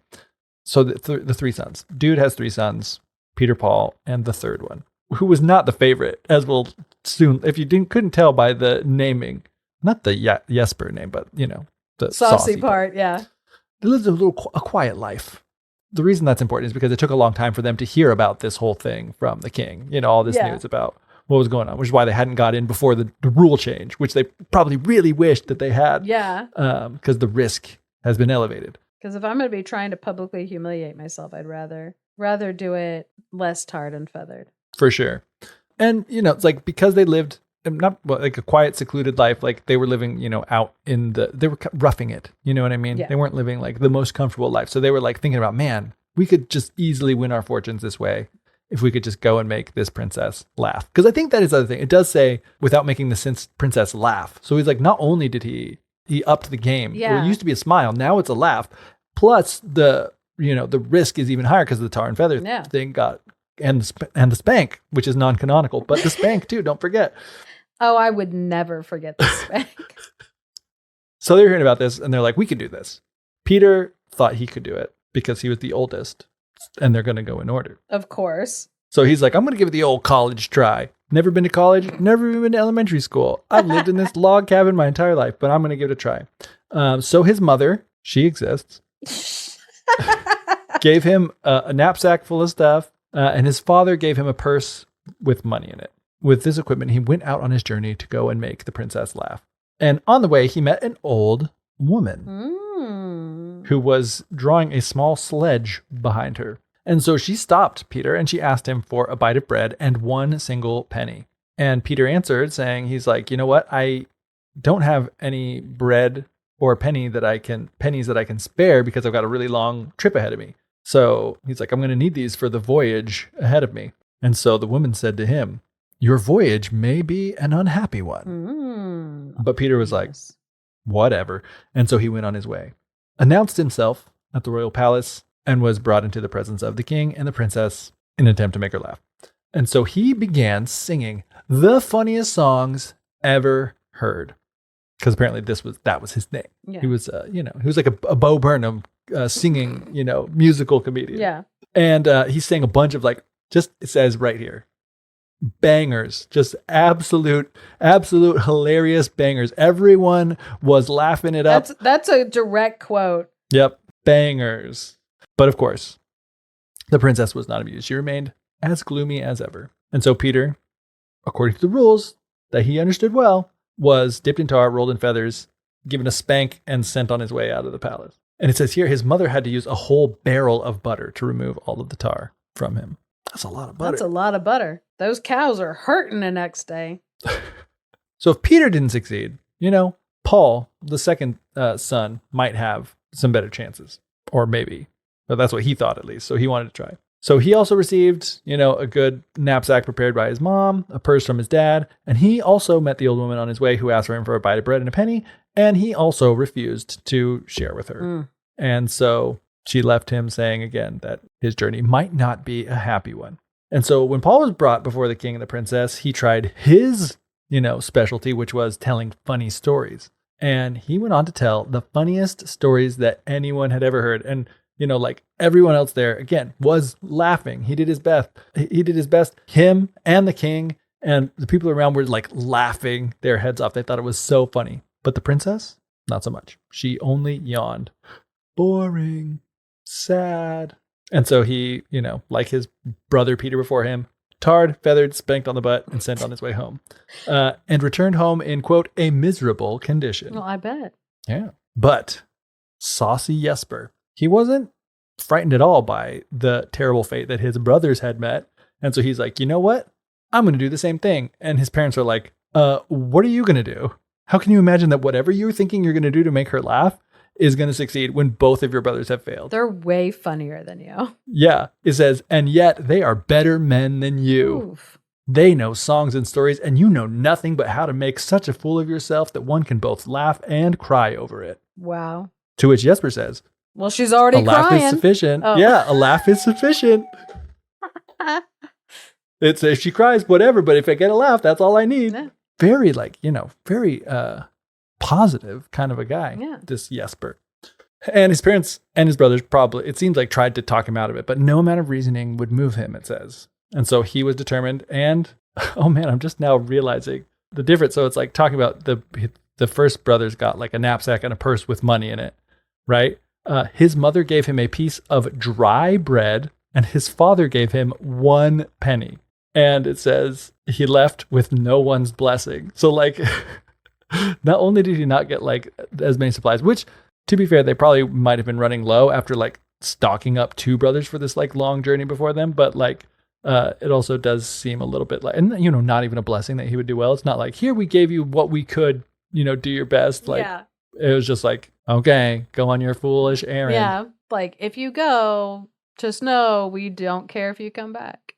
So the three sons. Dude has three sons. Peter, Paul, and the third one, who was not the favorite, as we'll soon, if you couldn't tell by the naming, not the Jesper name, but you know, the saucy part. Yeah. They lived a quiet life. The reason that's important is because it took a long time for them to hear about this whole thing from the king, you know, all this news about what was going on, which is why they hadn't got in before the rule change, which they probably really wished that they had. Yeah. Because the risk has been elevated. Because if I'm going to be trying to publicly humiliate myself, I'd rather do it less tarred and feathered. For sure. And, you know, it's like because they lived not like a quiet, secluded life, like they were living, you know, out in they were roughing it. You know what I mean? Yeah. They weren't living like the most comfortable life. So they were like thinking about, man, we could just easily win our fortunes this way if we could just go and make this princess laugh. Because I think that is the other thing. It does say without making the princess laugh. So he's like, not only did he upped the game. Yeah. Well, it used to be a smile. Now it's a laugh. Plus the risk is even higher because of the tar and feather thing got, and the spank, which is non-canonical, but the spank too, don't forget. Oh, I would never forget the spank. So they're hearing about this and they're like, we could do this. Peter thought he could do it because he was the oldest and they're going to go in order. Of course. So he's like, I'm going to give it the old college try. Never been to college, never even been to elementary school. I've lived in this log cabin my entire life, but I'm going to give it a try. So his mother, she exists, gave him a knapsack full of stuff, and his father gave him a purse with money in it. With this equipment, he went out on his journey to go and make the princess laugh. And on the way, he met an old woman who was drawing a small sledge behind her. And so she stopped Peter and she asked him for a bite of bread and one single penny. And Peter answered saying, he's like, you know what? I don't have any bread or pennies that I can spare because I've got a really long trip ahead of me. So he's like, I'm going to need these for the voyage ahead of me. And so the woman said to him, your voyage may be an unhappy one. But Peter was like, whatever. And so he went on his way, announced himself at the royal palace, and was brought into the presence of the king and the princess in an attempt to make her laugh. And so he began singing the funniest songs ever heard. Because apparently that was his name. Yeah. He was, he was like a Bo Burnham singing, musical comedian. Yeah. And he sang a bunch of it says right here, bangers, just absolute hilarious bangers. Everyone was laughing it up. That's a direct quote. Yep. Bangers. But of course, the princess was not amused. She remained as gloomy as ever. And so Peter, according to the rules that he understood well, was dipped in tar, rolled in feathers, given a spank, and sent on his way out of the palace. And it says here, his mother had to use a whole barrel of butter to remove all of the tar from him. That's a lot of butter. That's a lot of butter. Those cows are hurting the next day. So if Peter didn't succeed, Paul, the second son, might have some better chances. Or maybe. But that's what he thought, at least. So he wanted to try. So he also received, a good knapsack prepared by his mom, a purse from his dad, and he also met the old woman on his way who asked for him for a bite of bread and a penny, and he also refused to share with her. And so she left him saying again that his journey might not be a happy one. And so when Paul was brought before the king and the princess, he tried his, specialty, which was telling funny stories. And he went on to tell the funniest stories that anyone had ever heard. And everyone else there, again, was laughing. He did his best. Him and the king and the people around were laughing their heads off. They thought it was so funny. But the princess, not so much. She only yawned. Boring, sad. And so he, like his brother Peter before him, tarred, feathered, spanked on the butt, and sent on his way home. And returned home in, quote, a miserable condition. Well, I bet. Yeah. But saucy Jesper, he wasn't frightened at all by the terrible fate that his brothers had met. And so he's like, you know what? I'm going to do the same thing. And his parents are like, what are you going to do? How can you imagine that whatever you're thinking you're going to do to make her laugh is going to succeed when both of your brothers have failed? They're way funnier than you. Yeah. It says, and yet they are better men than you. Oof. They know songs and stories, and you know nothing but how to make such a fool of yourself that one can both laugh and cry over it. Wow. To which Jesper says, well, she's already a laugh crying. is sufficient. Oh. Yeah, a laugh is sufficient. It's if she cries, whatever, but if I get a laugh, that's all I need. Yeah. Very very positive kind of a guy, Yeah. this Jesper. And his parents and his brothers probably, it seems like, tried to talk him out of it, but no amount of reasoning would move him, it says. And so he was determined, and oh man, I'm just now realizing the difference. So it's like talking about the first brother's got like a knapsack and a purse with money in it, right? His mother gave him a piece of dry bread, and his father gave him 1 penny. And it says he left with no one's blessing. So like, not only did he not get like as many supplies, which to be fair, they probably might have been running low after like stocking up 2 brothers for this like long journey before them. But like, it also does seem a little bit like, and not even a blessing that he would do well. It's not like, here, we gave you what we could, do your best. Like, yeah. It was just like, okay, go on your foolish errand. Yeah. Like, if you go, just know we don't care if you come back.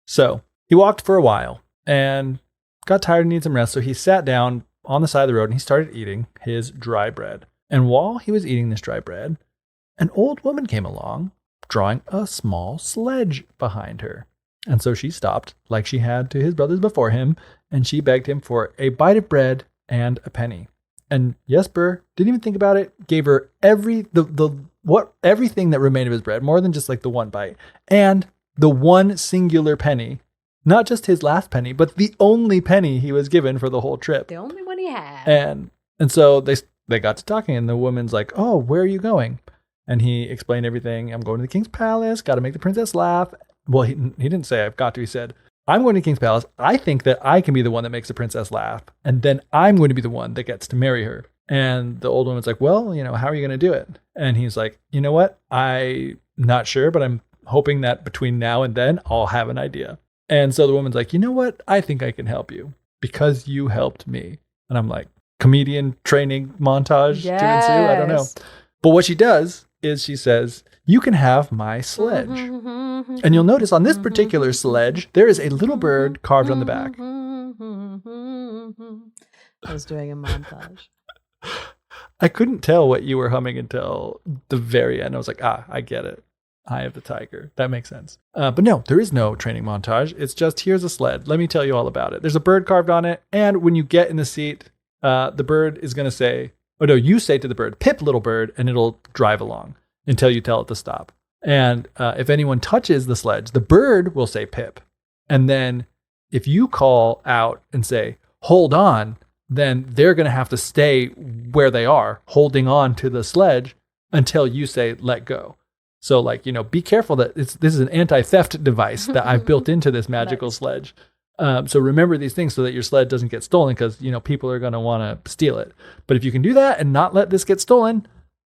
So he walked for a while and got tired and needed some rest. So he sat down on the side of the road and he started eating his dry bread. And while he was eating this dry bread, an old woman came along, drawing a small sledge behind her. And so she stopped, like she had to his brothers before him, and she begged him for a bite of bread and a penny. And Jesper didn't even think about it, gave her everything that remained of his bread, more than just like the 1 bite, and the 1 singular penny, not just his last penny, but the only penny he was given for the whole trip. The only one he had. And so they got to talking, and the woman's like, oh, where are you going? And he explained everything. I'm going to the king's palace, got to make the princess laugh. Well, he didn't say I've got to. He said, I'm going to the king's palace. I think that I can be the one that makes the princess laugh. And then I'm going to be the one that gets to marry her. And the old woman's like, well, how are you going to do it? And he's like, you know what? I'm not sure, but I'm hoping that between now and then I'll have an idea. And so the woman's like, you know what? I think I can help you because you helped me. And I'm like, comedian training montage to ensue? I don't know. But what she does is she says, you can have my sledge. And you'll notice on this particular sledge, there is a little bird carved on the back. I was doing a montage. I couldn't tell what you were humming until the very end. I was like, I get it. Eye of the Tiger. That makes sense. But no, there is no training montage. It's just, here's a sled. Let me tell you all about it. There's a bird carved on it. And when you get in the seat, the bird is going to say, oh no, you say to the bird, pip, little bird, and it'll drive along until you tell it to stop. And if anyone touches the sledge, the bird will say pip. And then if you call out and say, hold on, then they're going to have to stay where they are, holding on to the sledge until you say, let go. So like, be careful that this is an anti-theft device that I've built into this magical sledge. So remember these things so that your sled doesn't get stolen because, people are going to want to steal it. But if you can do that and not let this get stolen,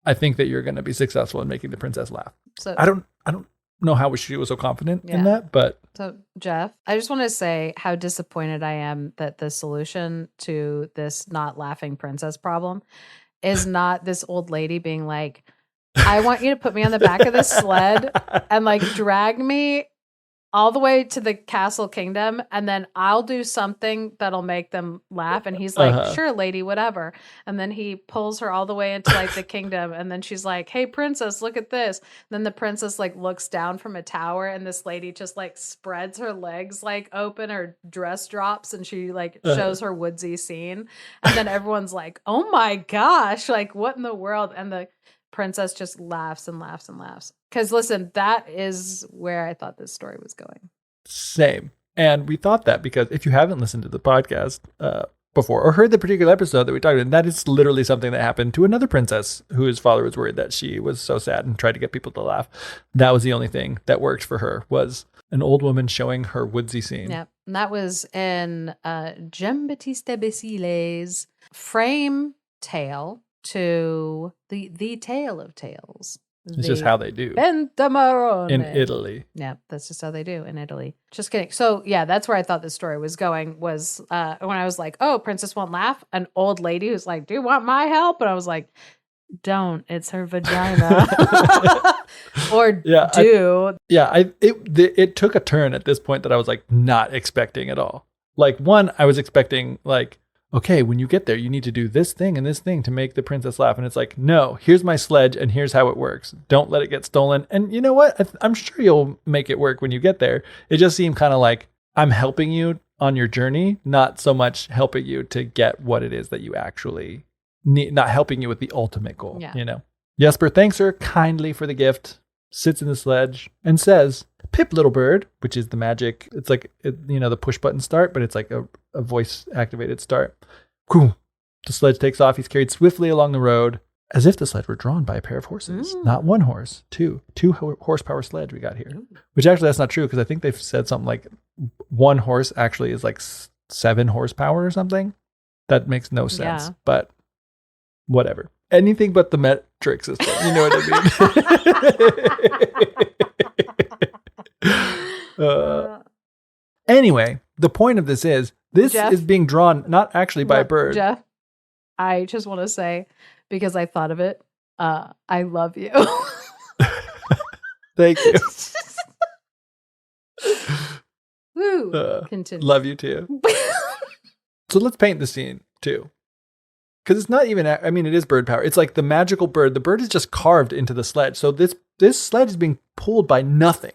I think that you're going to be successful in making the princess laugh. So I don't know how she was so confident in that, but. So Geoff, I just want to say how disappointed I am that the solution to this not laughing princess problem is not this old lady being like, I want you to put me on the back of this sled and like drag me all the way to the castle kingdom, and then I'll do something that'll make them laugh. And he's like, sure, lady, whatever. And then he pulls her all the way into like the kingdom. And then she's like, hey, princess, look at this. And then the princess like looks down from a tower, and this lady just like spreads her legs like open, her dress drops, and she like shows her woodsy scene. And then everyone's like, oh my gosh, like what in the world? And the princess just laughs and laughs and laughs. Because listen, that is where I thought this story was going. Same. And we thought that because if you haven't listened to the podcast, before or heard the particular episode that we talked about. And that is literally something that happened to another princess whose father was worried that she was so sad and tried to get people to laugh. That was the only thing that worked for her, was an old woman showing her woodsy scene. Yeah, and that was in Jean-Baptiste Basile's frame tale to the Tale of Tales. It's just how they do Pentamarone. in Italy. Yeah, that's just how they do in Italy. Just kidding. So yeah, that's where I thought the story was going, was when I was like, oh, princess won't laugh. An old lady who's like, do you want my help? And I was like, don't, it's her vagina. Or Yeah, do. It took a turn at this point that I was like not expecting at all. Like, one, I was expecting like, okay, when you get there, you need to do this thing and this thing to make the princess laugh. And it's like, no, here's my sledge and here's how it works. Don't let it get stolen. And you know what? I'm sure you'll make it work when you get there. It just seemed kind of like I'm helping you on your journey, not so much helping you to get what it is that you actually need, not helping you with the ultimate goal, you know? Jesper thanks her kindly for the gift, sits in the sledge and says, Pip, little bird, which is the magic. It's like, the push button start, but it's like a voice activated start. Cool. The sledge takes off. He's carried swiftly along the road as if the sledge were drawn by a pair of horses. Not one horse, two horsepower sledge we got here. Which actually that's not true, because I think they've said something like one horse actually is like 7 horsepower or something. That makes no sense, but whatever. Anything but the metric system. You know what I mean? Anyway, the point of this is, Jeff, is being drawn not actually by a bird. Jeff, I just want to say, because I thought of it, I love you. Thank you. Woo. Continue. Love you too. So let's paint the scene too. Because it's not even, it is bird power. It's like the magical bird. The bird is just carved into the sledge. So this sledge is being pulled by nothing.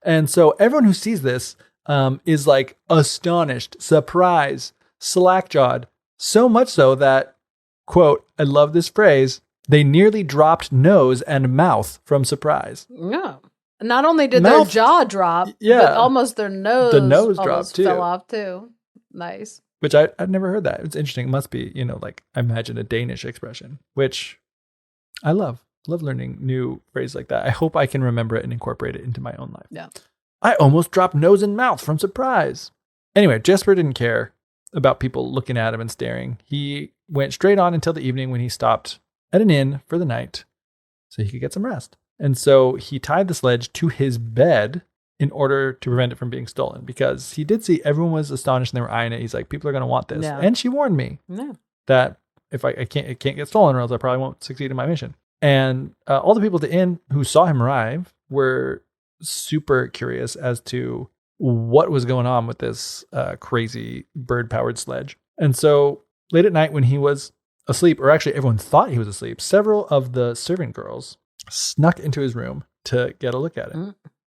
And so everyone who sees this is like astonished, surprised, slack-jawed. So much so that, quote, I love this phrase, they nearly dropped nose and mouth from surprise. Yeah. Not only did their jaw drop, but almost their nose, dropped too. Fell off too. Nice. Which I'd never heard that. It's interesting. It must be, like I imagine a Danish expression, which I love. Love learning new phrases like that. I hope I can remember it and incorporate it into my own life. Yeah. I almost dropped nose and mouth from surprise. Anyway, Jesper didn't care about people looking at him and staring. He went straight on until the evening when he stopped at an inn for the night so he could get some rest. And so he tied the sledge to his bed in order to prevent it from being stolen, because he did see everyone was astonished and they were eyeing it. He's like, people are going to want this. Yeah. And she warned me that if it can't get stolen, or else I probably won't succeed in my mission. And all the people at the inn who saw him arrive were super curious as to what was going on with this crazy bird-powered sledge. And so late at night when he was asleep, or actually everyone thought he was asleep, several of the servant girls snuck into his room to get a look at it.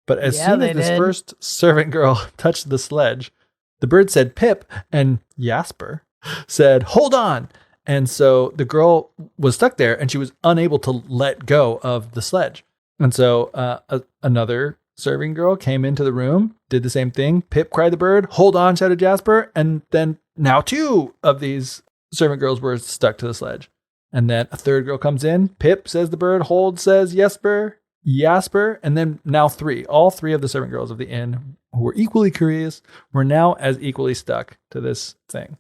But as soon as this first servant girl touched the sledge, the bird said Pip, and Jesper said, hold on. And so the girl was stuck there and she was unable to let go of the sledge. And so another serving girl came into the room, did the same thing. Pip, cried the bird. Hold on, shouted Jesper. And then now 2 of these servant girls were stuck to the sledge. And then a third girl comes in. Pip, says the bird. Hold, says Jesper. And then now 3. All 3 of the servant girls of the inn, who were equally curious, were now as equally stuck to this thing.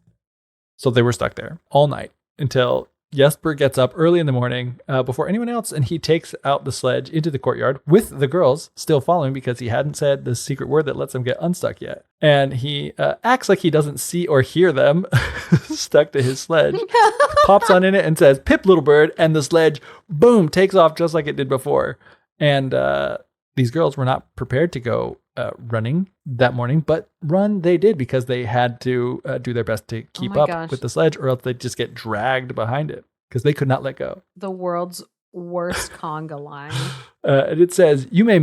So they were stuck there all night until Jesper gets up early in the morning before anyone else, and he takes out the sledge into the courtyard with the girls still following, because he hadn't said the secret word that lets them get unstuck yet. And he acts like he doesn't see or hear them stuck to his sledge, pops on in it and says, Pip, little bird, and the sledge, boom, takes off just like it did before. And these girls were not prepared to go running that morning, but run they did, because they had to do their best to keep up with the sledge, or else they'd just get dragged behind it because they could not let go. The world's worst conga line. And it says, you may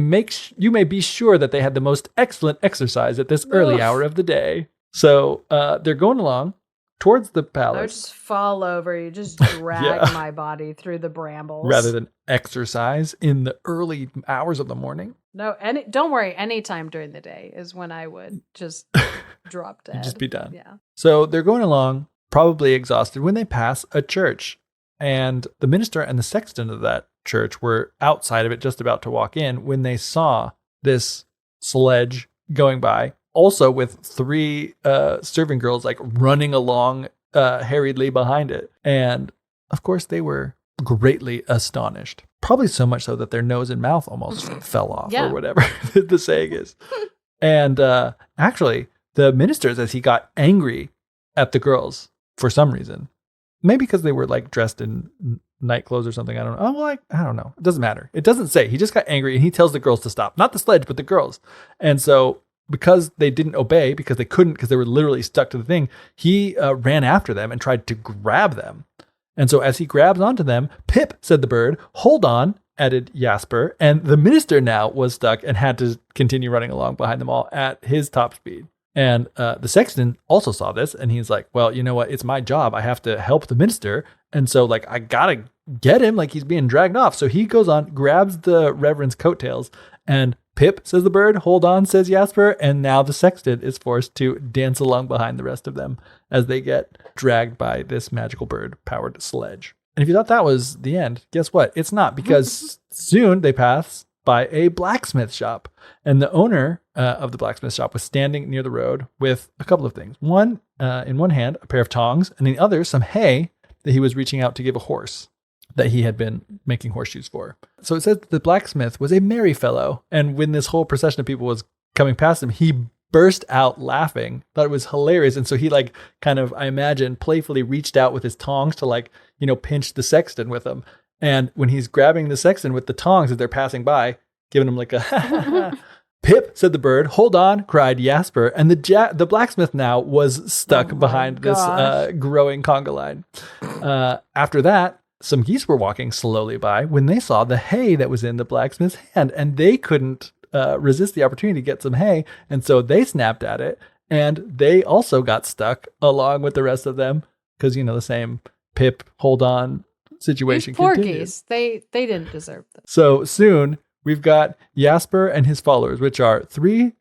be sure that they had the most excellent exercise at this early hour of the day. So they're going along towards the palace. I would just fall over. You just drag my body through the brambles. Rather than exercise in the early hours of the morning. No, don't worry. Any time during the day is when I would just drop dead. Just be done. Yeah. So they're going along probably exhausted, when they pass a church. And the minister and the sexton of that church were outside of it, just about to walk in, when they saw this sledge going by, also with 3 serving girls like running along harriedly behind it. And of course, they were greatly astonished. Probably so much so that their nose and mouth almost fell off, or whatever the saying is. And actually, the ministers, as he got angry at the girls for some reason, maybe because they were like dressed in night clothes or something. I don't know. I'm like, I don't know. It doesn't matter. It doesn't say. He just got angry and he tells the girls to stop. Not the sledge, but the girls. And so because they didn't obey, because they couldn't, because they were literally stuck to the thing, he ran after them and tried to grab them. And so as he grabs onto them, "Pip," said the bird. "Hold on," added Jasper. And the minister now was stuck and had to continue running along behind them all at his top speed. And the sexton also saw this, and he's like, well, you know what? It's my job. I have to help the minister. And so like, I gotta get him, like he's being dragged off. So he goes on, grabs the reverend's coattails, and "Pip," says the bird. "Hold on," says Jasper. And now the sexton is forced to dance along behind the rest of them as they get dragged by this magical bird-powered sledge. And if you thought that was the end, guess what? It's not, because soon they pass by a blacksmith shop. And the owner of the blacksmith shop was standing near the road with a couple of things. One, in one hand, a pair of tongs, and in the other, some hay that he was reaching out to give a horse that he had been making horseshoes for. So it says the blacksmith was a merry fellow. And when this whole procession of people was coming past him, he burst out laughing, thought it was hilarious. And so he like kind of, I imagine, playfully reached out with his tongs to like, pinch the sexton with him. And when he's grabbing the sexton with the tongs as they're passing by, giving him like a "Pip," said the bird. "Hold on," cried Jasper. And the blacksmith now was stuck behind this growing conga line. After that, some geese were walking slowly by when they saw the hay that was in the blacksmith's hand, and they couldn't resist the opportunity to get some hay. And so they snapped at it, and they also got stuck along with the rest of them, because, the same "Pip, hold on" situation. These poor continued. geese. They didn't deserve this. So soon we've got Jasper and his followers, which are three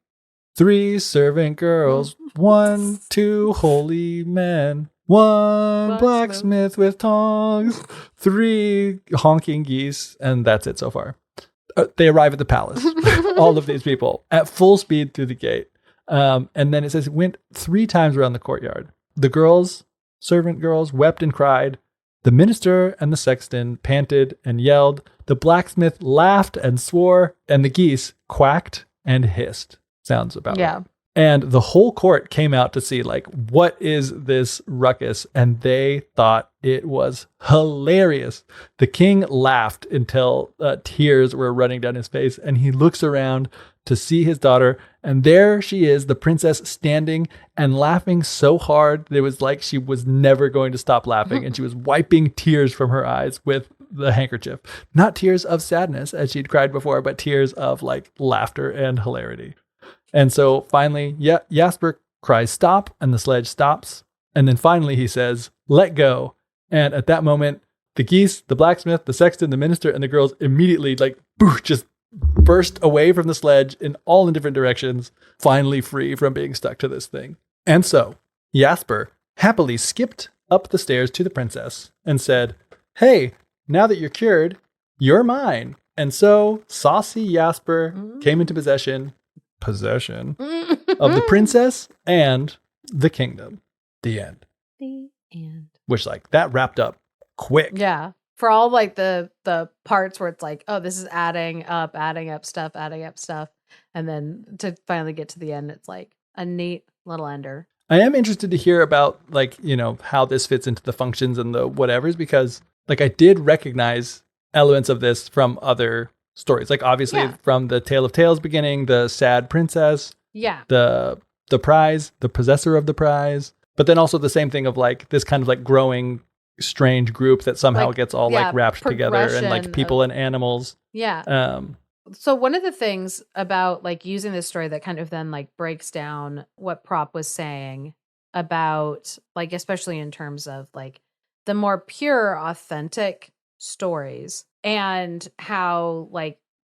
servant girls, 1, 2 holy men, 1 blacksmith with tongs, 3 honking geese, and that's it so far. They arrive at the palace, all of these people, at full speed through the gate. And then it says it went 3 times around the courtyard. The servant girls, wept and cried. The minister and the sexton panted and yelled. The blacksmith laughed and swore, and the geese quacked and hissed. Sounds about right. And the whole court came out to see, like, what is this ruckus? And they thought it was hilarious. The king laughed until tears were running down his face, and he looks around to see his daughter, and there she is, the princess, standing and laughing so hard that it was like she was never going to stop laughing, and she was wiping tears from her eyes with the handkerchief. Not tears of sadness, as she'd cried before, but tears of like laughter and hilarity. And so finally, Jasper cries stop, and the sledge stops. And then finally he says, "Let go." And at that moment, the geese, the blacksmith, the sexton, the minister, and the girls immediately just burst away from the sledge in different directions, finally free from being stuck to this thing. And so Jasper happily skipped up the stairs to the princess and said, "Hey, now that you're cured, you're mine." And so saucy Jasper came into possession of the princess and the kingdom. The end. The end. Which that wrapped up quick. Yeah. For all the parts where it's like, oh, this is adding up stuff. And then to finally get to the end, it's like a neat little ender. I am interested to hear about how this fits into the functions and the whatevers, because I did recognize elements of this from other stories. Obviously from the Tale of Tales beginning, the sad princess, the prize, the possessor of the prize, but then also the same thing of this kind of growing strange group that somehow gets all wrapped together, and people and animals. So one of the things about using this story that kind of then breaks down what Propp was saying about especially in terms of the more pure, authentic stories, and how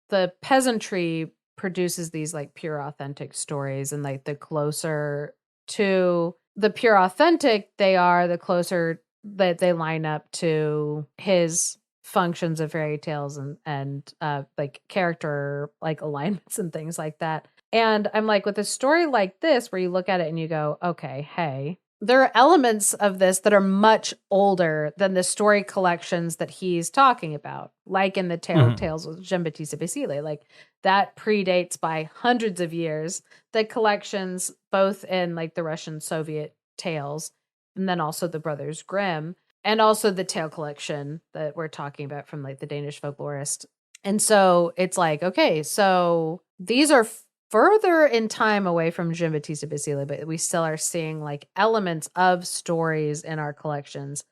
the peasantry produces these pure, authentic stories, and the closer to the pure authentic they are, the closer that they line up to his functions of fairy tales and like character like alignments and things like that. And I'm like, with a story like this where you look at it and you go, okay, hey, there are elements of this that are much older than the story collections that he's talking about, like in the Tales of Jean-Baptiste Basile. Like that predates by hundreds of years the collections, both in like the Russian Soviet tales and then also the Brothers Grimm, and also the tale collection that we're talking about from like the Danish folklorist. And so it's like, okay, so these are further in time away from Jean-Baptiste Basile, but we still are seeing like elements of stories in our collections,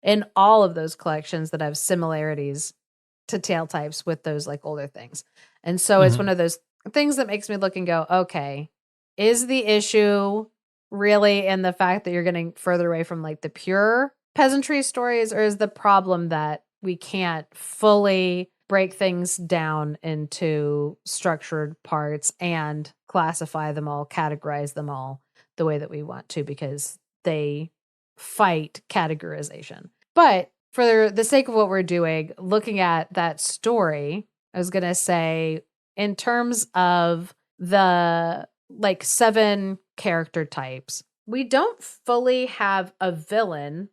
in all of those collections that have similarities to tale types with those like older things. And so it's one of those things that makes me look and go, okay, is the issue really in the fact that you're getting further away from like the pure peasantry stories, or is the problem that we can't fully break things down into structured parts and classify them all, categorize them all the way that we want to, because they fight categorization? But for the sake of what we're doing, looking at that story, I was going to say, in terms of the like 7 character types, we don't fully have a villain.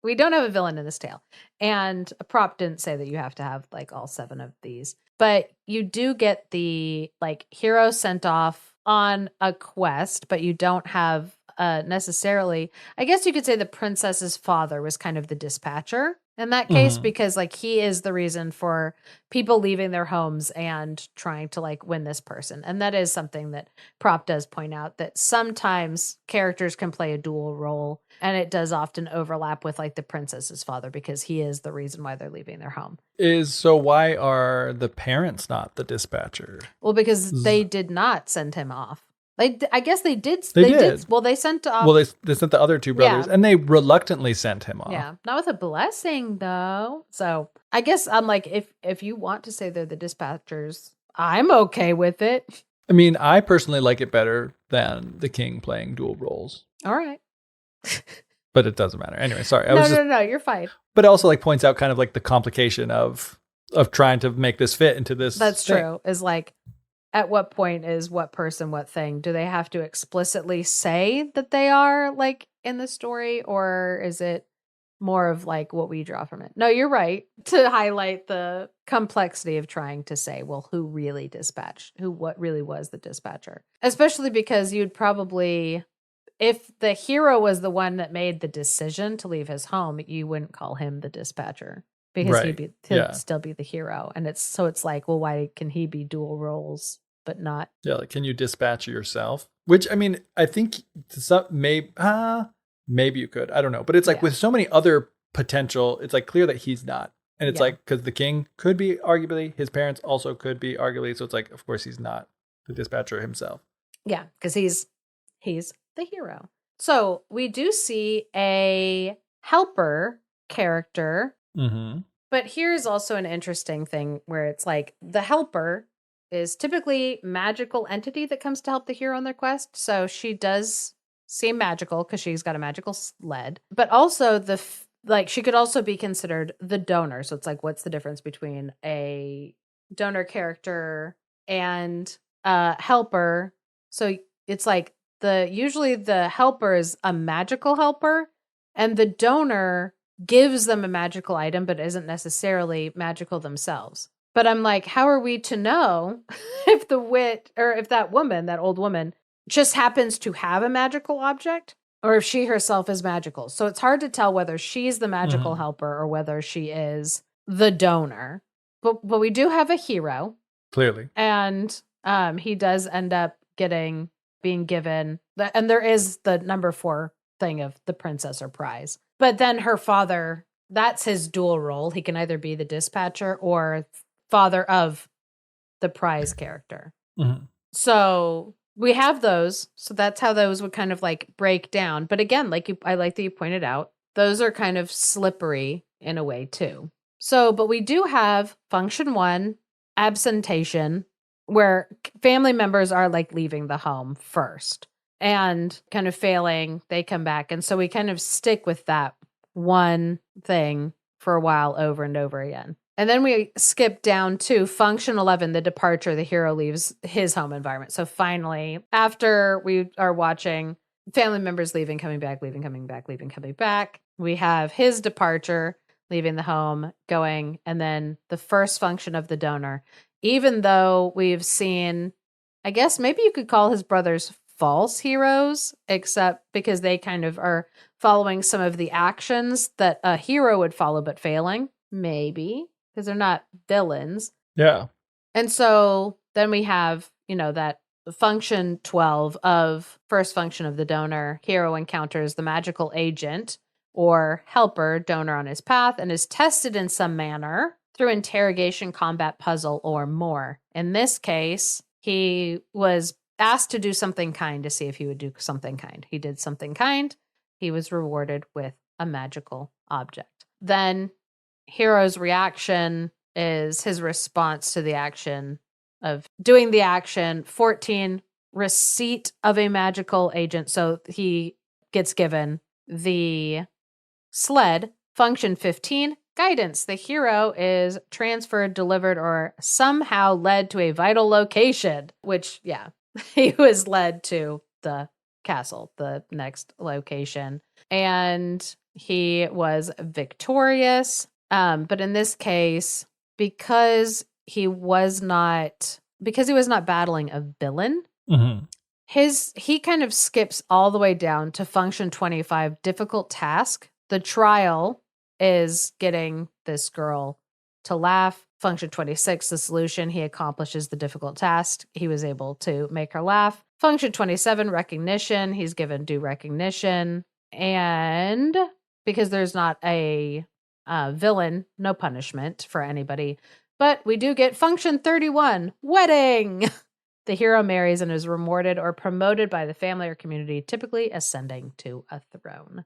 We don't have a villain in this tale. And Propp didn't say that you have to have like all 7 of these, but you do get the like hero sent off on a quest, but you don't have necessarily, I guess you could say the princess's father was kind of the dispatcher in that case, because like he is the reason for people leaving their homes and trying to like win this person. And that is something that Propp does point out, that sometimes characters can play a dual role, and it does often overlap with like the princess's father, because he is the reason why they're leaving their home. So why are the parents not the dispatcher? Well, because they did not send him off. I guess they did. They did. Well, they sent off. Well, they sent the other 2 brothers, and they reluctantly sent him off. Yeah, not with a blessing though. So I guess I'm like, if you want to say they're the dispatchers, I'm okay with it. I mean, I personally like it better than the king playing dual roles. All right. But it doesn't matter. Anyway, sorry. No, you're fine. But it also like points out kind of like the complication of trying to make this fit into this. That's thing. true. Is like, at what point is what person what thing? Do they have to explicitly say that they are like in the story, or is it more of like what we draw from it? No, you're right, to highlight the complexity of trying to say, well, who really dispatched? What really was the dispatcher? Especially because you'd probably, if the hero was the one that made the decision to leave his home, you wouldn't call him the dispatcher, because he'd still be the hero. And it's like, well, why can he be dual roles but not? Yeah, like, can you dispatch yourself? Which, I mean, I think maybe you could. I don't know. But it's like with so many other potential, it's like clear that he's not. And it's like, because the king could be arguably, his parents also could be arguably. So it's like, of course, he's not the dispatcher himself. Yeah, because he's the hero. So we do see a helper character. But here's also an interesting thing where it's like the helper is typically magical entity that comes to help the hero on their quest. So she does seem magical because she's got a magical sled, but also she could also be considered the donor. So it's like, what's the difference between a donor character and a helper? So it's like usually the helper is a magical helper, and the donor gives them a magical item, but isn't necessarily magical themselves. But I'm like, how are we to know if the wit, or if that woman, that old woman, just happens to have a magical object, or if she herself is magical? So it's hard to tell whether she's the magical helper or whether she is the donor. But we do have a hero. Clearly. And he does end up being given, and there is the number 4 thing of the princess or prize. But then her father, that's his dual role. He can either be the dispatcher or father of the prize character. So we have those. So that's how those would kind of like break down. But again, I like that you pointed out, those are kind of slippery in a way too. So, but we do have function 1, absentation, where family members are like leaving the home first. and kind of failing, they come back. And so we kind of stick with that one thing for a while over and over again. And then we skip down to function 11, the departure. The hero leaves his home environment. So finally, after we are watching family members leaving, coming back, leaving, coming back, leaving, coming back, we have his departure, leaving the home, going, and then the first function of the donor. Even though we've seen, I guess maybe you could call his brothers false heroes, except because they kind of are following some of the actions that a hero would follow, but failing, maybe, because they're not villains. Yeah. And so then we have, that function 12 of first function of the donor. Hero encounters the magical agent or helper donor on his path and is tested in some manner through interrogation, combat, puzzle, or more. In this case, he was asked to do something kind to see if he would do something kind. He did something kind. He was rewarded with a magical object. Then hero's reaction is his response to the action of doing the action. 14, receipt of a magical agent. So he gets given the sled. Function 15, guidance. The hero is transferred, delivered, or somehow led to a vital location, which, yeah, he was led to the castle, the next location, and he was victorious. But in this case, because he was not battling a villain, he kind of skips all the way down to function 25, difficult task. The trial is getting this girl to laugh. Function 26, the solution. He accomplishes the difficult task. He was able to make her laugh. Function 27, recognition. He's given due recognition. And because there's not a villain, no punishment for anybody. But we do get function 31, wedding. The hero marries and is rewarded or promoted by the family or community, typically ascending to a throne.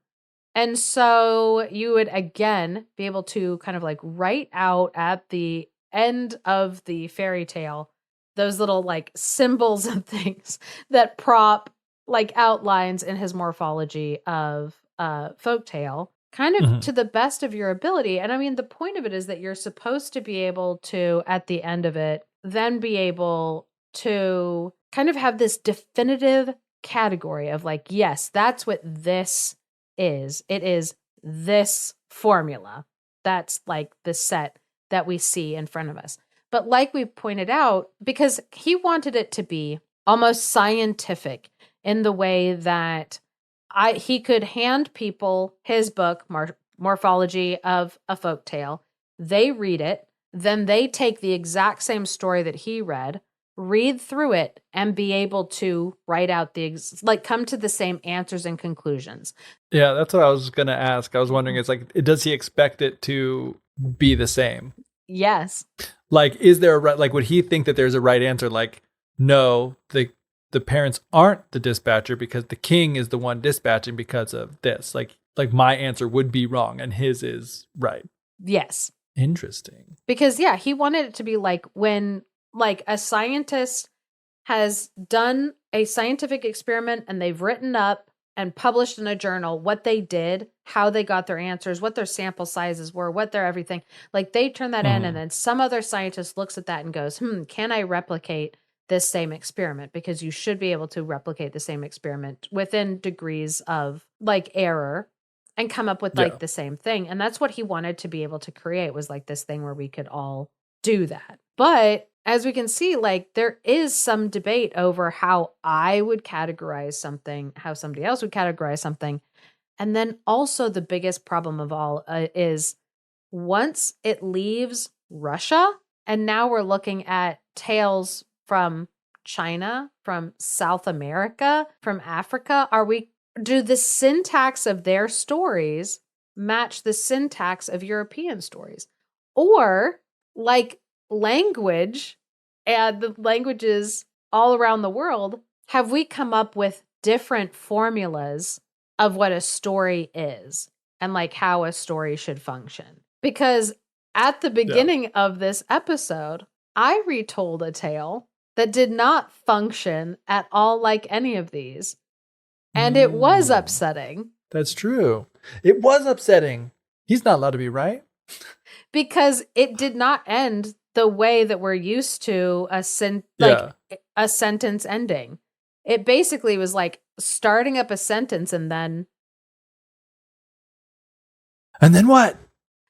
And so you would, again, be able to kind of like write out at the end of the fairy tale those little like symbols and things that Propp like outlines in his morphology of folktale, kind of to the best of your ability. And I mean, the point of it is that you're supposed to be able to, at the end of it, then be able to kind of have this definitive category of like, yes, that's what this is. It is this formula. That's like the set that we see in front of us. But like we pointed out, because he wanted it to be almost scientific in the way that he could hand people his book, Morphology of a Folktale. They read it. Then they take the exact same story that he read through it, and be able to write out come to the same answers and conclusions. Yeah, that's what I was going to ask. I was wondering, it's like, does he expect it to be the same? Yes. Like, is there would he think that there's a right answer? Like, no, the parents aren't the dispatcher because the king is the one dispatching because of this. Like my answer would be wrong and his is right. Yes. Interesting. Because yeah, he wanted it to be like when like a scientist has done a scientific experiment and they've written up and published in a journal what they did, how they got their answers, what their sample sizes were, what their everything. Like they turn that in, and then some other scientist looks at that and goes, can I replicate this same experiment? Because you should be able to replicate the same experiment within degrees of like error and come up with like the same thing. And that's what he wanted to be able to create, was like this thing where we could all do that. But as we can see, like there is some debate over how I would categorize something, how somebody else would categorize something. And then also the biggest problem of all is once it leaves Russia, and now we're looking at tales from China, from South America, from Africa, do the syntax of their stories match the syntax of European stories? Or like language and the languages all around the world, have we come up with different formulas of what a story is and like how a story should function? Because at the beginning of this episode, I retold a tale that did not function at all like any of these. And it was upsetting. That's true. It was upsetting. He's not allowed to be right. Because it did not end the way that we're used to a sentence ending. It basically was like starting up a sentence and then what?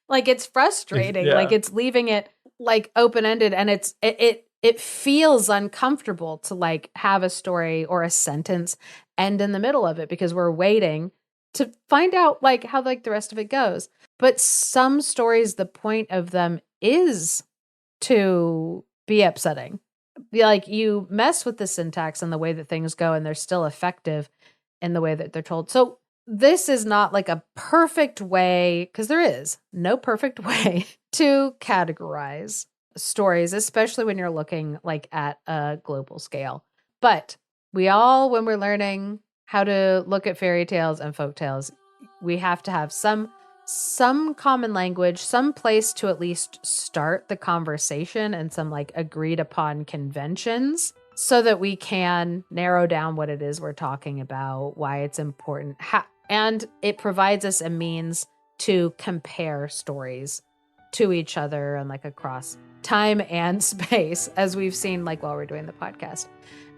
Like it's frustrating. Yeah. Like it's leaving it like open-ended, and it feels uncomfortable to like have a story or a sentence end in the middle of it because we're waiting to find out like how like the rest of it goes. But some stories, the point of them is to be upsetting. Like you mess with the syntax and the way that things go, and they're still effective in the way that they're told. So this is not like a perfect way, because there is no perfect way to categorize stories, especially when you're looking like at a global scale. But we all, when we're learning how to look at fairy tales and folk tales, we have to have some common language, some place to at least start the conversation, and some like agreed upon conventions so that we can narrow down what it is we're talking about, why it's important. And it provides us a means to compare stories to each other and like across time and space, as we've seen like while we're doing the podcast.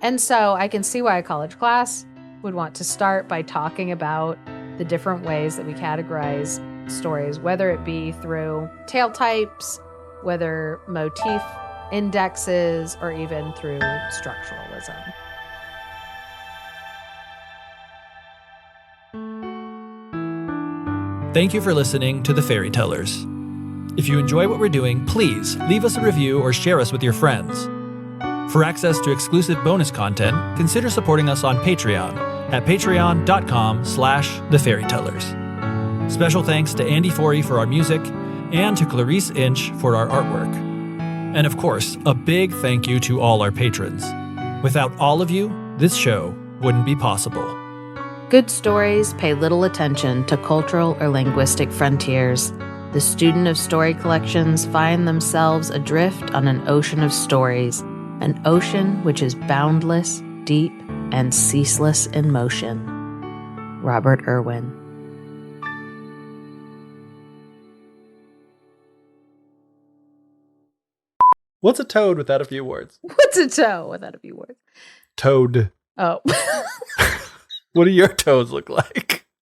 And so I can see why a college class would want to start by talking about the different ways that we categorize stories, whether it be through tale types, whether motif indexes, or even through structuralism. Thank you for listening to The Fairy Tellers. If you enjoy what we're doing, please leave us a review or share us with your friends. For access to exclusive bonus content, consider supporting us on Patreon at patreon.com/thefairytellers. Special thanks to Andy Forey for our music and to Clarice Inch for our artwork. And of course, a big thank you to all our patrons. Without all of you, this show wouldn't be possible. Good stories pay little attention to cultural or linguistic frontiers. The student of story collections find themselves adrift on an ocean of stories, an ocean which is boundless, deep, and ceaseless in motion. Robert Irwin. What's a toad without a few words? What's a toe without a few words? Toad. Oh. What do your toes look like?